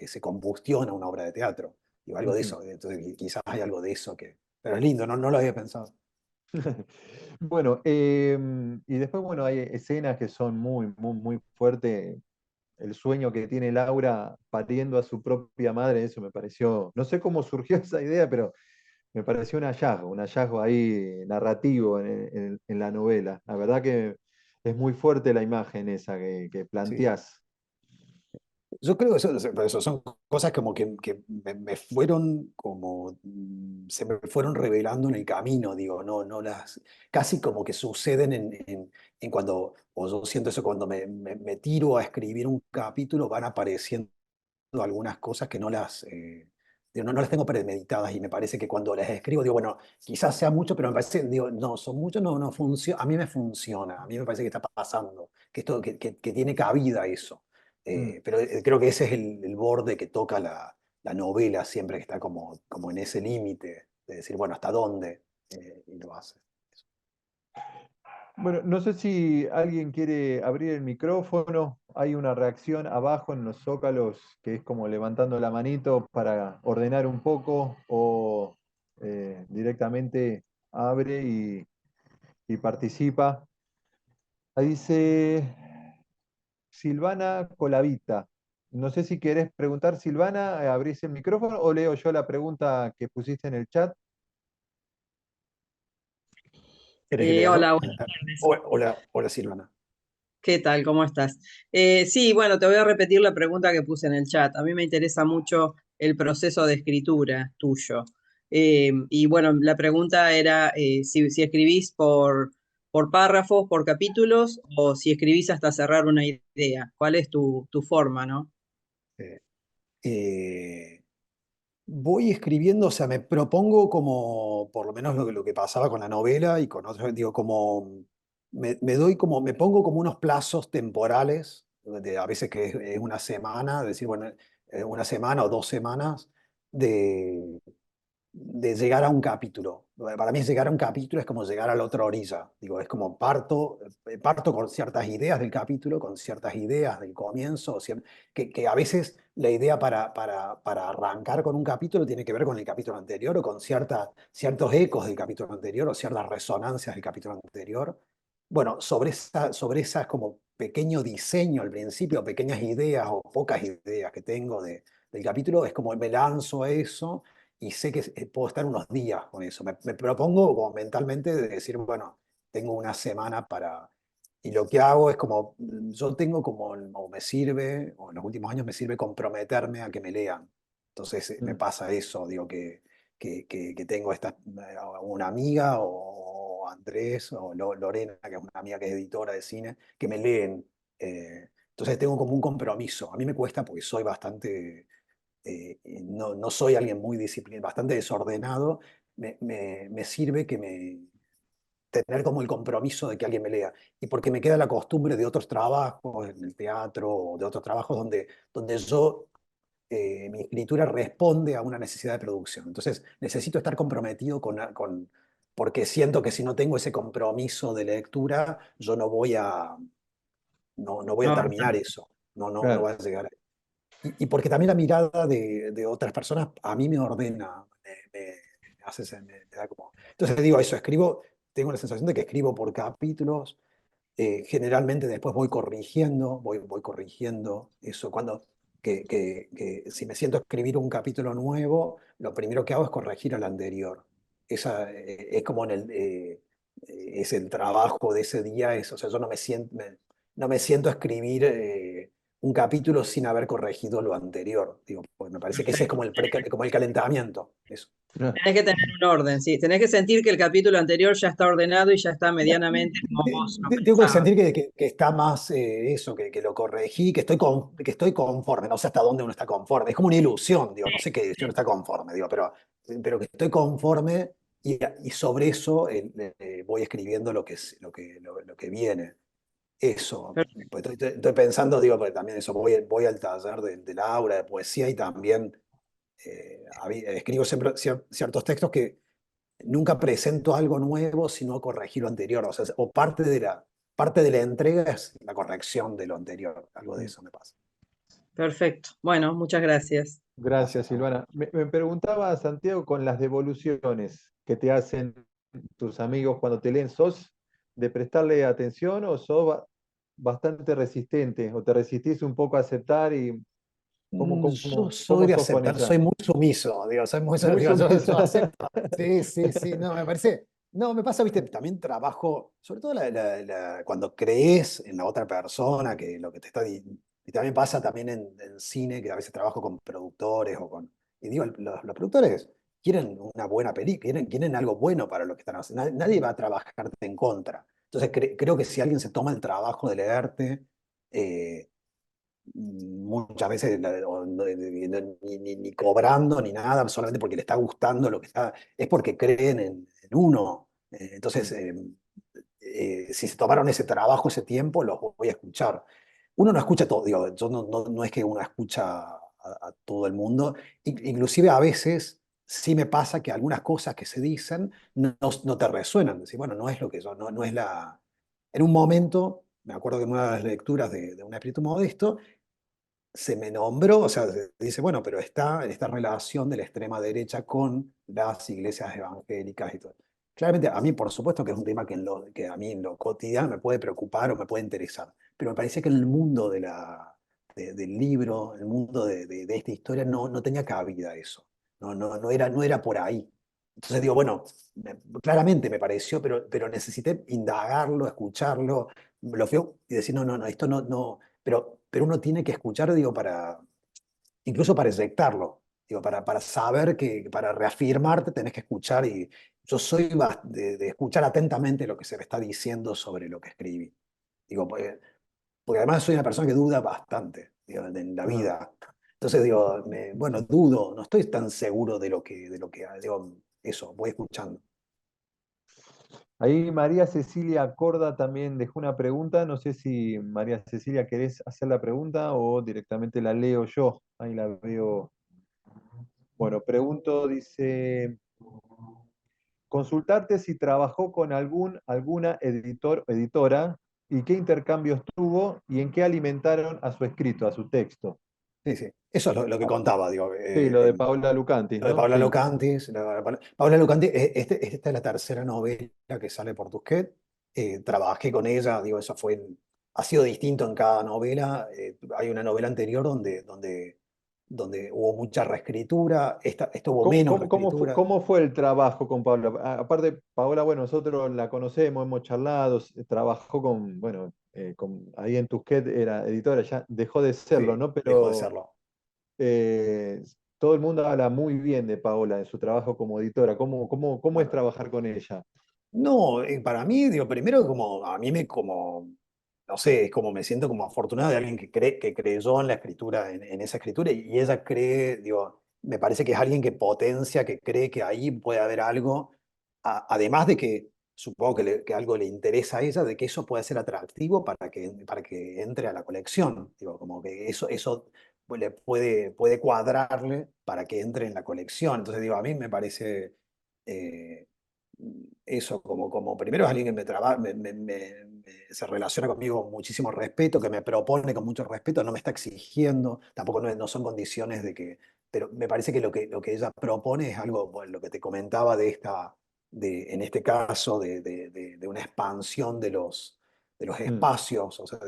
C: se combustiona una obra de teatro. Digo, algo de
B: Ujú.
C: eso, entonces quizás hay algo de eso pero es lindo, no lo había pensado.
B: Bueno, y después, bueno, hay escenas que son muy, muy, muy fuertes. El sueño que tiene Laura pariendo a su propia madre, eso me pareció, no sé cómo surgió esa idea, pero me pareció un hallazgo ahí narrativo en la novela. La verdad que es muy fuerte la imagen esa que
C: Sí.
B: planteás.
C: Yo creo que eso son cosas como que me fueron como, se me fueron revelando en el camino, digo, no casi como que suceden en cuando, o yo siento eso cuando me tiro a escribir un capítulo, van apareciendo algunas cosas que digo, no las tengo premeditadas y me parece que cuando las escribo, digo, bueno, quizás sea mucho, pero me parece, digo, no, son muchos, no funciona, a mí me funciona, a mí me parece que está pasando, que, esto, que tiene cabida eso.
B: Mm.
C: Pero creo que ese es el borde que toca la novela siempre, que está como en ese límite de decir, bueno, ¿hasta dónde? Y lo hace.
B: Bueno, no sé si alguien quiere abrir el micrófono. Hay una reacción abajo en los zócalos que es como levantando la manito para ordenar un poco o directamente abre y participa. Ahí dice Silvana Colavita. No sé si querés preguntar, Silvana, abrís el micrófono o leo yo la pregunta que pusiste en el chat.
C: ¿Querés que lea yo?
A: Hola, buenas tardes.
C: Hola, Silvana.
A: ¿Qué tal? ¿Cómo estás? Sí, bueno, te voy a repetir la pregunta que puse en el chat. A mí me interesa mucho el proceso de escritura tuyo. Y bueno, la pregunta era si escribís por párrafos, por capítulos, o si escribís hasta cerrar una idea. ¿Cuál es tu forma, no?
C: Eh, eh, Voy escribiendo, o sea, me propongo como, por lo menos lo que pasaba con la novela y con otros, digo, como, me pongo como unos plazos temporales, a veces que es una semana, decir, bueno, una semana o 2 semanas de llegar a un capítulo. Para mí llegar a un capítulo es como llegar a la otra orilla. Digo, es como parto con ciertas ideas del capítulo, con ciertas ideas del comienzo, que a veces la idea para arrancar con un capítulo tiene que ver con el capítulo anterior o con ciertos ecos del capítulo anterior o ciertas resonancias del capítulo anterior. Bueno, sobre esas como pequeño diseño al principio, pequeñas ideas o pocas ideas que tengo del capítulo, es como me lanzo a eso y sé que puedo estar unos días con eso. Me propongo como mentalmente de decir, bueno, tengo una semana para... Y lo que hago es como, yo tengo como, o me sirve, o en los últimos años me sirve comprometerme a que me lean. Entonces me
B: Mm,
C: pasa eso, digo que tengo una amiga o Andrés o Lorena, que es una amiga que es editora de cine, que me leen. Entonces tengo como un compromiso. A mí me cuesta porque soy bastante no soy alguien muy disciplinado, bastante desordenado, me sirve tener como el compromiso de que alguien me lea. Y porque me queda la costumbre de otros trabajos, en el teatro o de otros trabajos donde mi escritura responde a una necesidad de producción. Entonces necesito estar comprometido porque siento que si no tengo ese compromiso de lectura, yo no voy a
A: No,
C: terminar eso, no
B: claro.
C: voy a llegar. Y porque también la mirada de otras personas a mí me ordena, me hace, me da como... Entonces digo eso, tengo la sensación de que escribo por capítulos, generalmente después voy corrigiendo eso. Que si me siento a escribir un capítulo nuevo, lo primero que hago es corregir al anterior. Es como es el trabajo de ese día, o sea, yo no me siento a escribir un capítulo sin haber corregido lo anterior. Digo, pues me parece que ese es
A: perfecto.
C: como el calentamiento. Eso.
A: Tenés que tener un orden, sí. Tenés que sentir que el capítulo anterior ya está ordenado y ya está medianamente como vos lo
C: Tengo que
A: pensabas.
C: sentir que está más eso, que lo corregí, que estoy conforme, no sé hasta dónde uno está conforme. Es como una ilusión, digo, no sé qué si uno está conforme, digo, pero que estoy conforme y sobre eso voy escribiendo lo que viene. Eso,
A: Perfecto.
C: pues estoy pensando, digo, porque también eso, voy al taller de Laura de poesía y también escribo siempre ciertos textos que nunca presento algo nuevo, sino corregir lo anterior. O sea, o parte de la entrega es la corrección de lo anterior. Algo de eso me pasa.
A: Perfecto. Bueno, muchas gracias.
B: Gracias,
C: Gracias.
B: Silvana. Me preguntaba, Santiago, con las devoluciones que te hacen tus amigos cuando te leen, ¿sos de prestarle atención o sos bastante resistente o te resistís un poco a aceptar y
C: Yo soy
B: cómo
C: de
B: sos con
C: aceptar,
B: esa?
C: soy muy sumiso, digo, soy muy,
B: Muy
C: digo,
B: sumisa.
C: yo acepto. Sí, sí, sí, no, me parece, no, me pasa, viste, también trabajo, sobre todo cuando crees en la otra persona, que lo que te está, y también pasa también en cine, que a veces trabajo con productores y digo, los productores quieren una buena película, quieren algo bueno para lo que están haciendo, nadie va a trabajarte en contra. Entonces creo que si alguien se toma el trabajo de leerte, eh, muchas veces ni cobrando ni nada, solamente porque le está gustando lo que está, es porque creen en uno. Entonces, si se tomaron ese trabajo, ese tiempo, los voy a escuchar. Uno no escucha todo, digo, yo no es que uno escucha a todo el mundo, inclusive a veces sí me pasa que algunas cosas que se dicen no te resuenan. Decir, bueno, no es lo que yo, no es la... En un momento, me acuerdo que en una de las lecturas de Un espíritu modesto, se me nombró, o sea, se dice, bueno, pero está en esta relación de la extrema derecha con las iglesias evangélicas y todo. Claramente, a mí, por supuesto, que es un tema que a mí en lo cotidiano me puede preocupar o me puede interesar, pero me parece que en el mundo del libro, el mundo de esta historia, no tenía cabida eso. No era por ahí. Entonces digo, bueno, claramente me pareció, pero necesité indagarlo, escucharlo, lo feo y decir, no, esto no, pero uno tiene que escuchar, digo, incluso para eyectarlo, digo, para saber para reafirmarte tenés que escuchar y yo soy de escuchar atentamente lo que se me está diciendo sobre lo que escribí. Digo, porque además soy una persona que duda bastante, digo, en la
B: Ah.
C: vida. Entonces digo, bueno, dudo, no estoy tan seguro digo, eso, voy escuchando.
B: Ahí María Cecilia Corda también dejó una pregunta. No sé si María Cecilia querés hacer la pregunta o directamente la leo yo. Ahí la veo. Bueno, pregunto, dice, consultarte si trabajó con alguna editora y qué intercambios tuvo y en qué alimentaron a su escrito, a su texto.
C: Sí, sí. Eso es lo que contaba, digo.
B: Sí, lo de Paula Lucantis,
C: Lo de
B: ¿no?
C: Paula
B: Sí.
C: Locantis. Paula Locantis, esta es la tercera novela que sale por Tusquets. Trabajé con ella, digo, ha sido distinto en cada novela. Hay una novela anterior donde hubo mucha reescritura, esta hubo menos reescritura.
B: Cómo fue el trabajo con Paula? Aparte, Paola, bueno, nosotros la conocemos, hemos charlado, trabajó con, bueno, ahí en Tusquets era editora, ya dejó de serlo,
C: Sí,
B: ¿no?
C: dejó de
B: Pero
C: serlo.
B: eh, todo el mundo habla muy bien de Paola en su trabajo como editora. ¿Cómo es
C: Bueno,
B: trabajar con ella?
C: no, para mí, digo, primero no sé, es como me siento como afortunado de alguien que creyó en la escritura, en esa escritura, y ella cree, digo, me parece que es alguien que potencia, que cree que ahí puede haber algo, además de que supongo que algo le interesa a ella, de que eso puede ser atractivo para que entre a la colección, digo, como que eso le puede cuadrarle para que entre en la colección. Entonces, digo, a mí me parece... eh, eso, como primero es alguien que me trabaja, se relaciona conmigo con muchísimo respeto, que me propone con mucho respeto, no me está exigiendo, tampoco no son condiciones pero me parece que lo que ella propone es algo, bueno, lo que te comentaba en este caso, de una expansión de los
B: Mm.
C: espacios, o sea,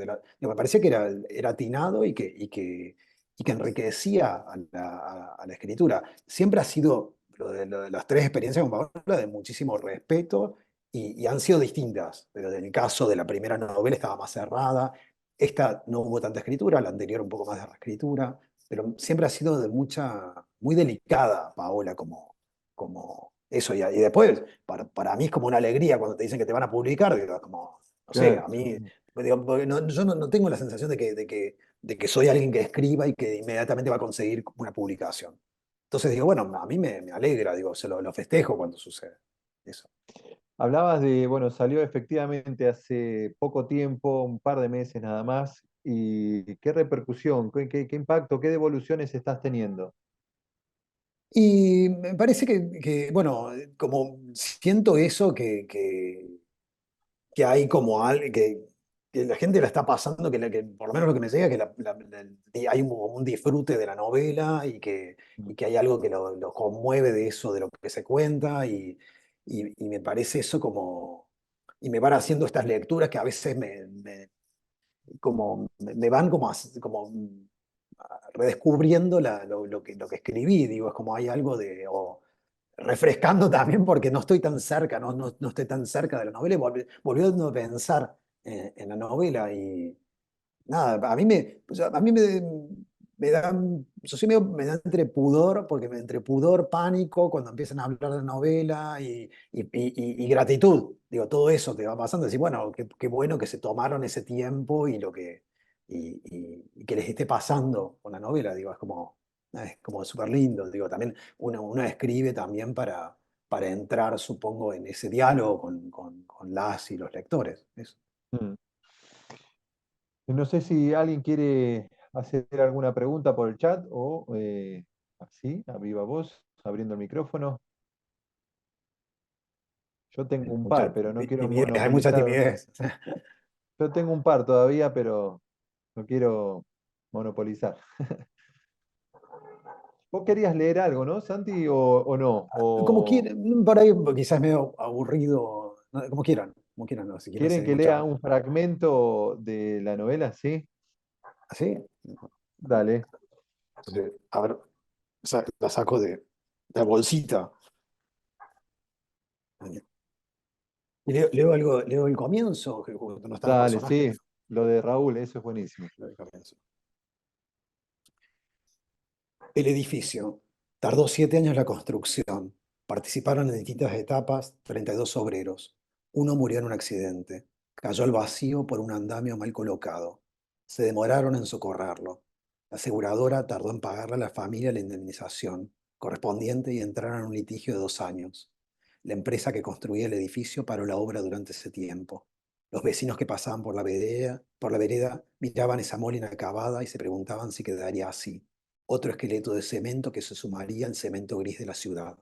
C: me parecía que era atinado y que enriquecía a la escritura. Siempre ha sido lo de las tres experiencias con Paola de muchísimo respeto y han sido distintas. Pero en el caso de la primera novela estaba más cerrada, esta no hubo tanta escritura, la anterior un poco más de reescritura, pero siempre ha sido muy delicada Paola como eso. Y después, para mí es como una alegría cuando te dicen que te van a publicar, digo, es como, no sé,
B: Claro.
C: a mí, digo, porque yo no tengo la sensación de que soy alguien que escriba y que inmediatamente va a conseguir una publicación. Entonces digo, bueno, a mí me alegra, digo, lo festejo cuando sucede eso.
B: Hablabas de, bueno, salió efectivamente hace poco tiempo, un par de meses nada más, y qué repercusión, qué impacto, qué devoluciones estás teniendo.
C: Y me parece bueno, como siento eso, que hay como algo que la gente la está pasando, que por lo menos lo que me llega, que hay un disfrute de la novela y que hay algo que lo conmueve de eso, de lo que se cuenta, y me parece eso como, y me van haciendo estas lecturas que a veces me van como redescubriendo lo que escribí, digo, es como hay algo o refrescando también porque no estoy tan cerca, no estoy tan cerca de la novela y volviendo a pensar en la novela y nada, me da, yo soy me da entre pudor, porque entre pudor, pánico, cuando empiezan a hablar de la novela y gratitud, digo, todo eso te va pasando, decir, bueno, qué bueno que se tomaron ese tiempo y que les esté pasando con la novela, digo, es como súper lindo, digo, también uno escribe también para entrar, supongo, en ese diálogo con las y los lectores. Eso.
B: Mm. No sé si alguien quiere hacer alguna pregunta por el chat o así, a viva voz, abriendo el micrófono. Yo tengo un par, pero no quiero
C: Timidez, hay mucha
B: monopolizar.
C: timidez.
B: Yo tengo un par todavía, pero no quiero monopolizar. ¿Vos querías leer algo, no, Santi, o no?
C: Como
B: ¿O
C: quieran, por ahí quizás medio aburrido, no, como quieran, no, si quieren
B: quieren
C: seguimos
B: que lea
C: charlando.
B: un fragmento de la novela? Sí,
C: ¿Así?
B: dale.
C: Entonces, a ver, la saco de la bolsita. Y leo algo, leo el comienzo, que cuando no están los
B: Dale, sí.
C: personajes.
B: Lo de Raúl, eso es buenísimo.
C: Leo el comienzo. El edificio. Tardó 7 años la construcción. Participaron en distintas etapas 32 obreros. Uno murió en un accidente. Cayó al vacío por un andamio mal colocado. Se demoraron en socorrerlo. La aseguradora tardó en pagarle a la familia la indemnización correspondiente y entraron en un litigio de 2 años. La empresa que construía el edificio paró la obra durante ese tiempo. Los vecinos que pasaban por la vereda miraban esa mole inacabada y se preguntaban si quedaría así. Otro esqueleto de cemento que se sumaría al cemento gris de la ciudad.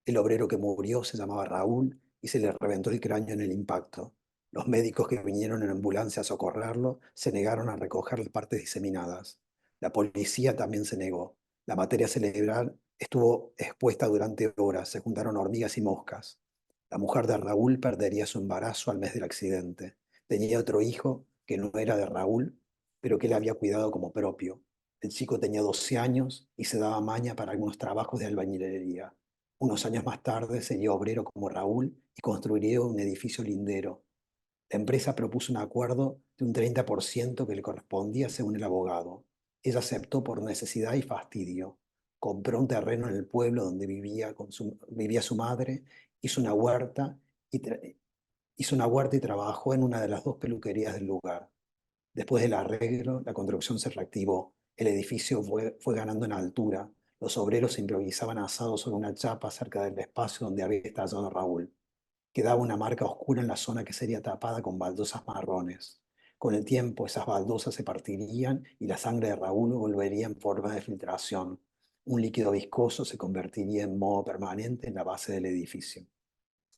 C: El obrero que murió se llamaba Raúl y se le reventó el cráneo en el impacto. Los médicos que vinieron en ambulancia a socorrerlo se negaron a recoger las partes diseminadas. La policía también se negó. La materia cerebral estuvo expuesta durante horas, se juntaron hormigas y moscas. La mujer de Raúl perdería su embarazo al mes del accidente. Tenía otro hijo que no era de Raúl, pero que él había cuidado como propio. El chico tenía 12 años y se daba maña para algunos trabajos de albañilería. Unos años más tarde sería obrero como Raúl y construiría un edificio lindero. La empresa propuso un acuerdo de un 30% que le correspondía según el abogado. Ella aceptó por necesidad y fastidio. Compró un terreno en el pueblo donde vivía su madre, hizo una huerta y, hizo una huerta y trabajó en una de las dos peluquerías del lugar. Después del arreglo, la construcción se reactivó. El edificio fue ganando en altura. Los obreros improvisaban asados sobre una chapa cerca del espacio donde había estallado Raúl. Quedaba una marca oscura en la zona que sería tapada con baldosas marrones. Con el tiempo, esas baldosas se partirían y la sangre de Raúl volvería en forma de filtración. Un líquido viscoso se convertiría en modo permanente en la base del edificio.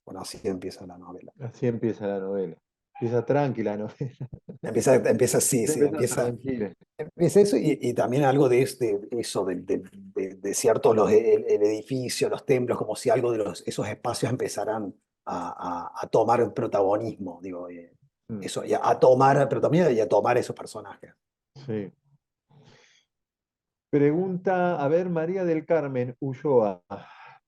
C: Bueno, así empieza la novela.
B: Así empieza la novela. Empieza tranquila la novela.
C: Empieza así, sí,
B: Empieza
C: empieza.
B: tranquila.
C: Es eso y también algo de, eso, de ciertos, el edificio, los templos, como si algo de esos espacios empezaran a tomar protagonismo, digo,
B: Mm,
C: eso, y a tomar, pero también y a tomar esos personajes.
B: sí. Pregunta, a ver, María del Carmen Ulloa.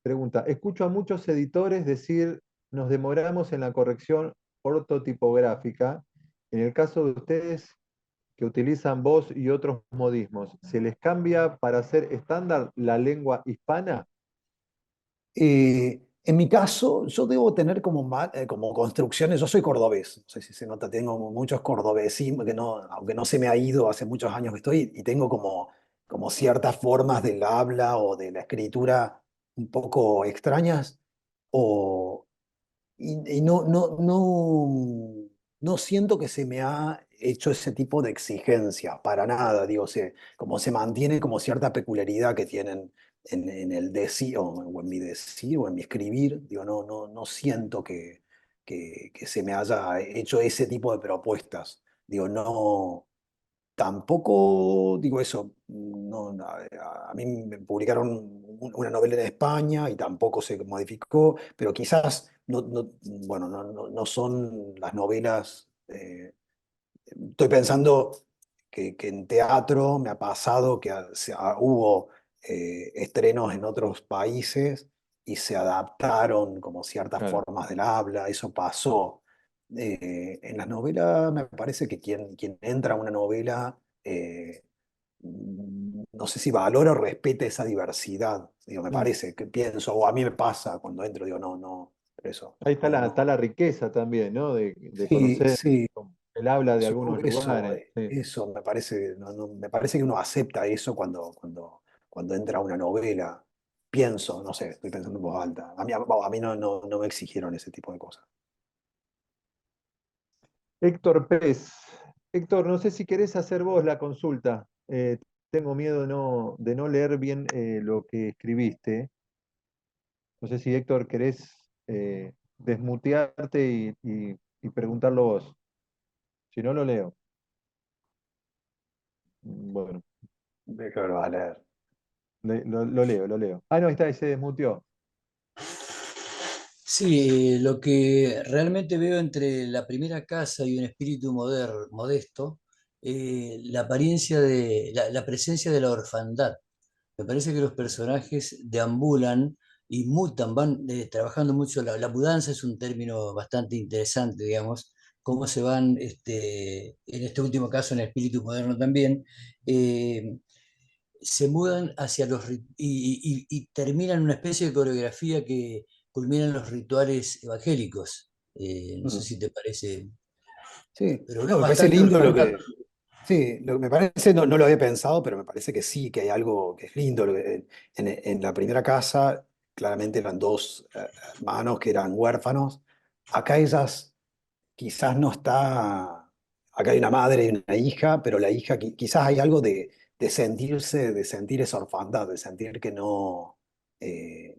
B: Pregunta, escucho a muchos editores decir, nos demoramos en la corrección ortotipográfica. En el caso de ustedes que utilizan voz y otros modismos, ¿se les cambia para hacer estándar la lengua hispana?
C: En mi caso, yo debo tener como construcciones, yo soy cordobés, no sé si se nota, tengo muchos cordobesismos, que no, aunque no se me ha ido hace muchos años que estoy, y tengo como ciertas formas del habla o de la escritura un poco extrañas, o, y no siento que se me ha hecho ese tipo de exigencia, para nada, digo, como se mantiene como cierta peculiaridad que tienen en el decir, o en mi decir, o en mi escribir, digo, no siento que se me haya hecho ese tipo de propuestas, digo, no. Tampoco digo eso, no, a mí me publicaron una novela en España y tampoco se modificó, pero quizás bueno, no son las novelas. Estoy pensando que en teatro me ha pasado que hubo estrenos en otros países y se adaptaron como ciertas
B: Claro.
C: formas del habla, eso pasó. En las novelas me parece que quien entra a una novela, no sé si valora o respeta esa diversidad, digo, me
B: Mm.
C: parece, que pienso, o a mí me pasa cuando entro, digo, eso,
B: Ahí está
C: no.
B: está la riqueza también, ¿no? De
C: Sí,
B: conocer
C: sí.
B: el habla de algunos
C: Eso,
B: lugares. Sí.
C: eso me parece, me parece que uno acepta eso cuando entra a una novela. Pienso, no sé, estoy pensando en voz alta. A mí no me exigieron ese tipo de cosas.
B: Héctor Pérez. Héctor, no sé si querés hacer vos la consulta. Tengo miedo de no leer bien lo que escribiste. No sé si Héctor querés desmutearte y preguntarlo vos. Si no, lo leo. Bueno,
C: Déjalo a leer.
B: lo leo, lo leo. Ah, no, ahí está, ahí se desmuteó.
D: Sí, lo que realmente veo entre la primera casa y un espíritu modesto, la apariencia la presencia de la orfandad. Me parece que los personajes deambulan y mutan, van trabajando mucho. La mudanza es un término bastante interesante, digamos, cómo se van, en este último caso, en el espíritu moderno también, eh, se mudan hacia y terminan una especie de coreografía que culmina en los rituales evangélicos. No sé
C: Mm.
D: si te parece,
C: Sí,
D: pero
C: no,
D: veo
C: me parece
D: bastante
C: lindo
D: orfandad.
C: sí, lo que me parece, no lo había pensado, pero me parece que sí, que hay algo que es lindo. En la primera casa, claramente eran dos hermanos que eran huérfanos. Acá ellas quizás no está, acá hay una madre y una hija, pero la hija quizás hay algo de sentir esa orfandad, de sentir que no, eh,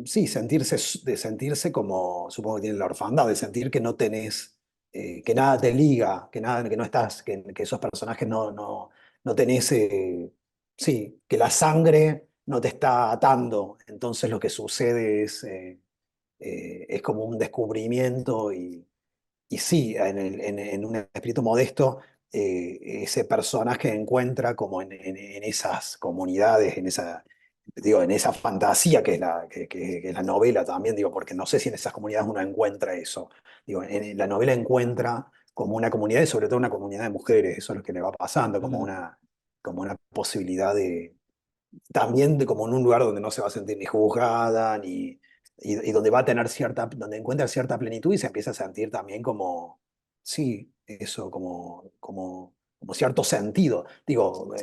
C: sí, de sentirse como, supongo que tiene la orfandad, de sentir que no tenés, que nada te liga, que no estás, que esos personajes no tenés, sí, que la sangre no te está atando, entonces lo que sucede es como un descubrimiento y sí, en un espíritu modesto, ese personaje encuentra como en esas comunidades, digo, en esa fantasía que es que es la novela también, digo, porque no sé si en esas comunidades uno encuentra eso. Digo, en la novela encuentra como una comunidad y sobre todo una comunidad de mujeres, eso es lo que le va pasando,
D: Mm.
C: como una posibilidad también de como en un lugar donde no se va a sentir ni juzgada, y donde va a tener donde encuentra cierta plenitud y se empieza a sentir también como, sí, eso, como cierto sentido. Digo,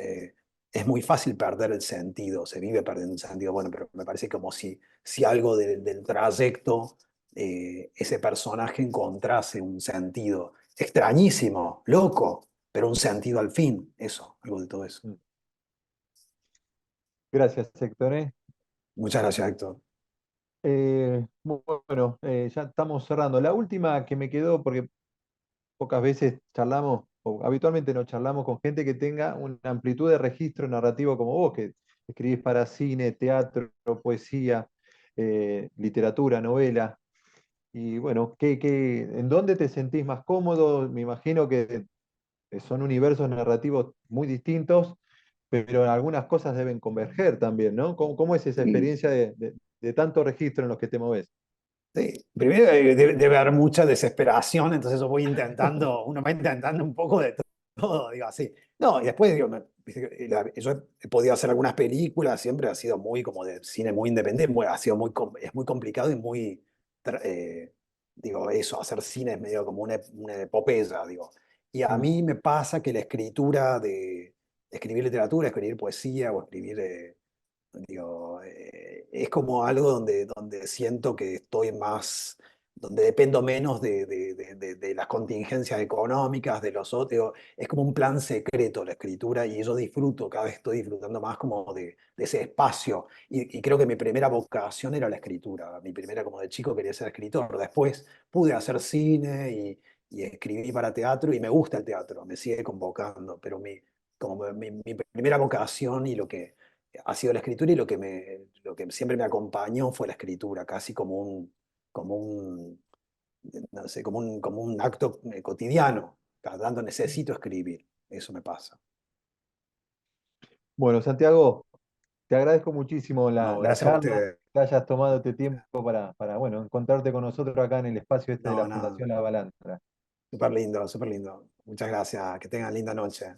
C: es muy fácil perder el sentido, se vive perdiendo el sentido, bueno, pero me parece como si algo del trayecto, ese personaje encontrase un sentido extrañísimo, loco, pero un sentido al fin, eso, algo de todo eso.
B: Mm. Gracias, Héctor.
C: Muchas gracias, Héctor.
B: Bueno, ya estamos cerrando. La última que me quedó, porque pocas veces charlamos, o habitualmente no charlamos con gente que tenga una amplitud de registro narrativo como vos, que escribís para cine, teatro, poesía, literatura, novela. Y bueno, ¿en dónde te sentís más cómodo? Me imagino que son universos narrativos muy distintos, pero algunas cosas deben converger también, ¿no? ¿Cómo es esa
C: Sí,
B: experiencia de tanto registro en los que te moves?
C: sí. Primero debe haber mucha desesperación, entonces yo voy intentando, uno va intentando un poco de todo. todo, digo así. No, y después, digo, viste que yo he podido hacer algunas películas, siempre ha sido muy como de cine muy independiente, ha sido es muy complicado y muy, digo, eso, hacer cine es medio como una epopeya, digo. Y a mí me pasa que la escritura de escribir literatura, escribir poesía o escribir, digo, es como algo donde siento que estoy más, donde dependo menos de las contingencias económicas, de los otros. Digo, es como un plan secreto la escritura y yo disfruto, cada vez estoy disfrutando más como de ese espacio. Y creo que mi primera vocación era la escritura. Mi primera, como de chico, quería ser escritor. Después pude hacer cine y escribí para teatro y me gusta el teatro, me sigue convocando, pero como mi primera vocación y lo que ha sido la escritura y lo que siempre me acompañó fue la escritura, casi como un, no sé, como un acto cotidiano. Cada tanto necesito escribir, eso me pasa.
B: Bueno, Santiago, te agradezco muchísimo
C: No,
B: la
C: gracias a
B: charla,
C: ustedes.
B: que hayas tomado este tiempo bueno, encontrarte con nosotros acá en el espacio este de
C: No,
B: la
C: nada,
B: Fundación La Balandra.
C: súper lindo, súper lindo. Muchas gracias, que tengan linda noche.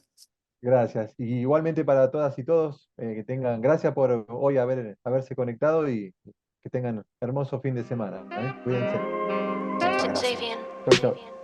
B: Gracias. Y igualmente para todas y todos, que tengan, gracias por hoy haberse conectado y que tengan hermoso fin de semana, ¿eh? Cuídense.
C: Muchas gracias.
B: Chau, chau.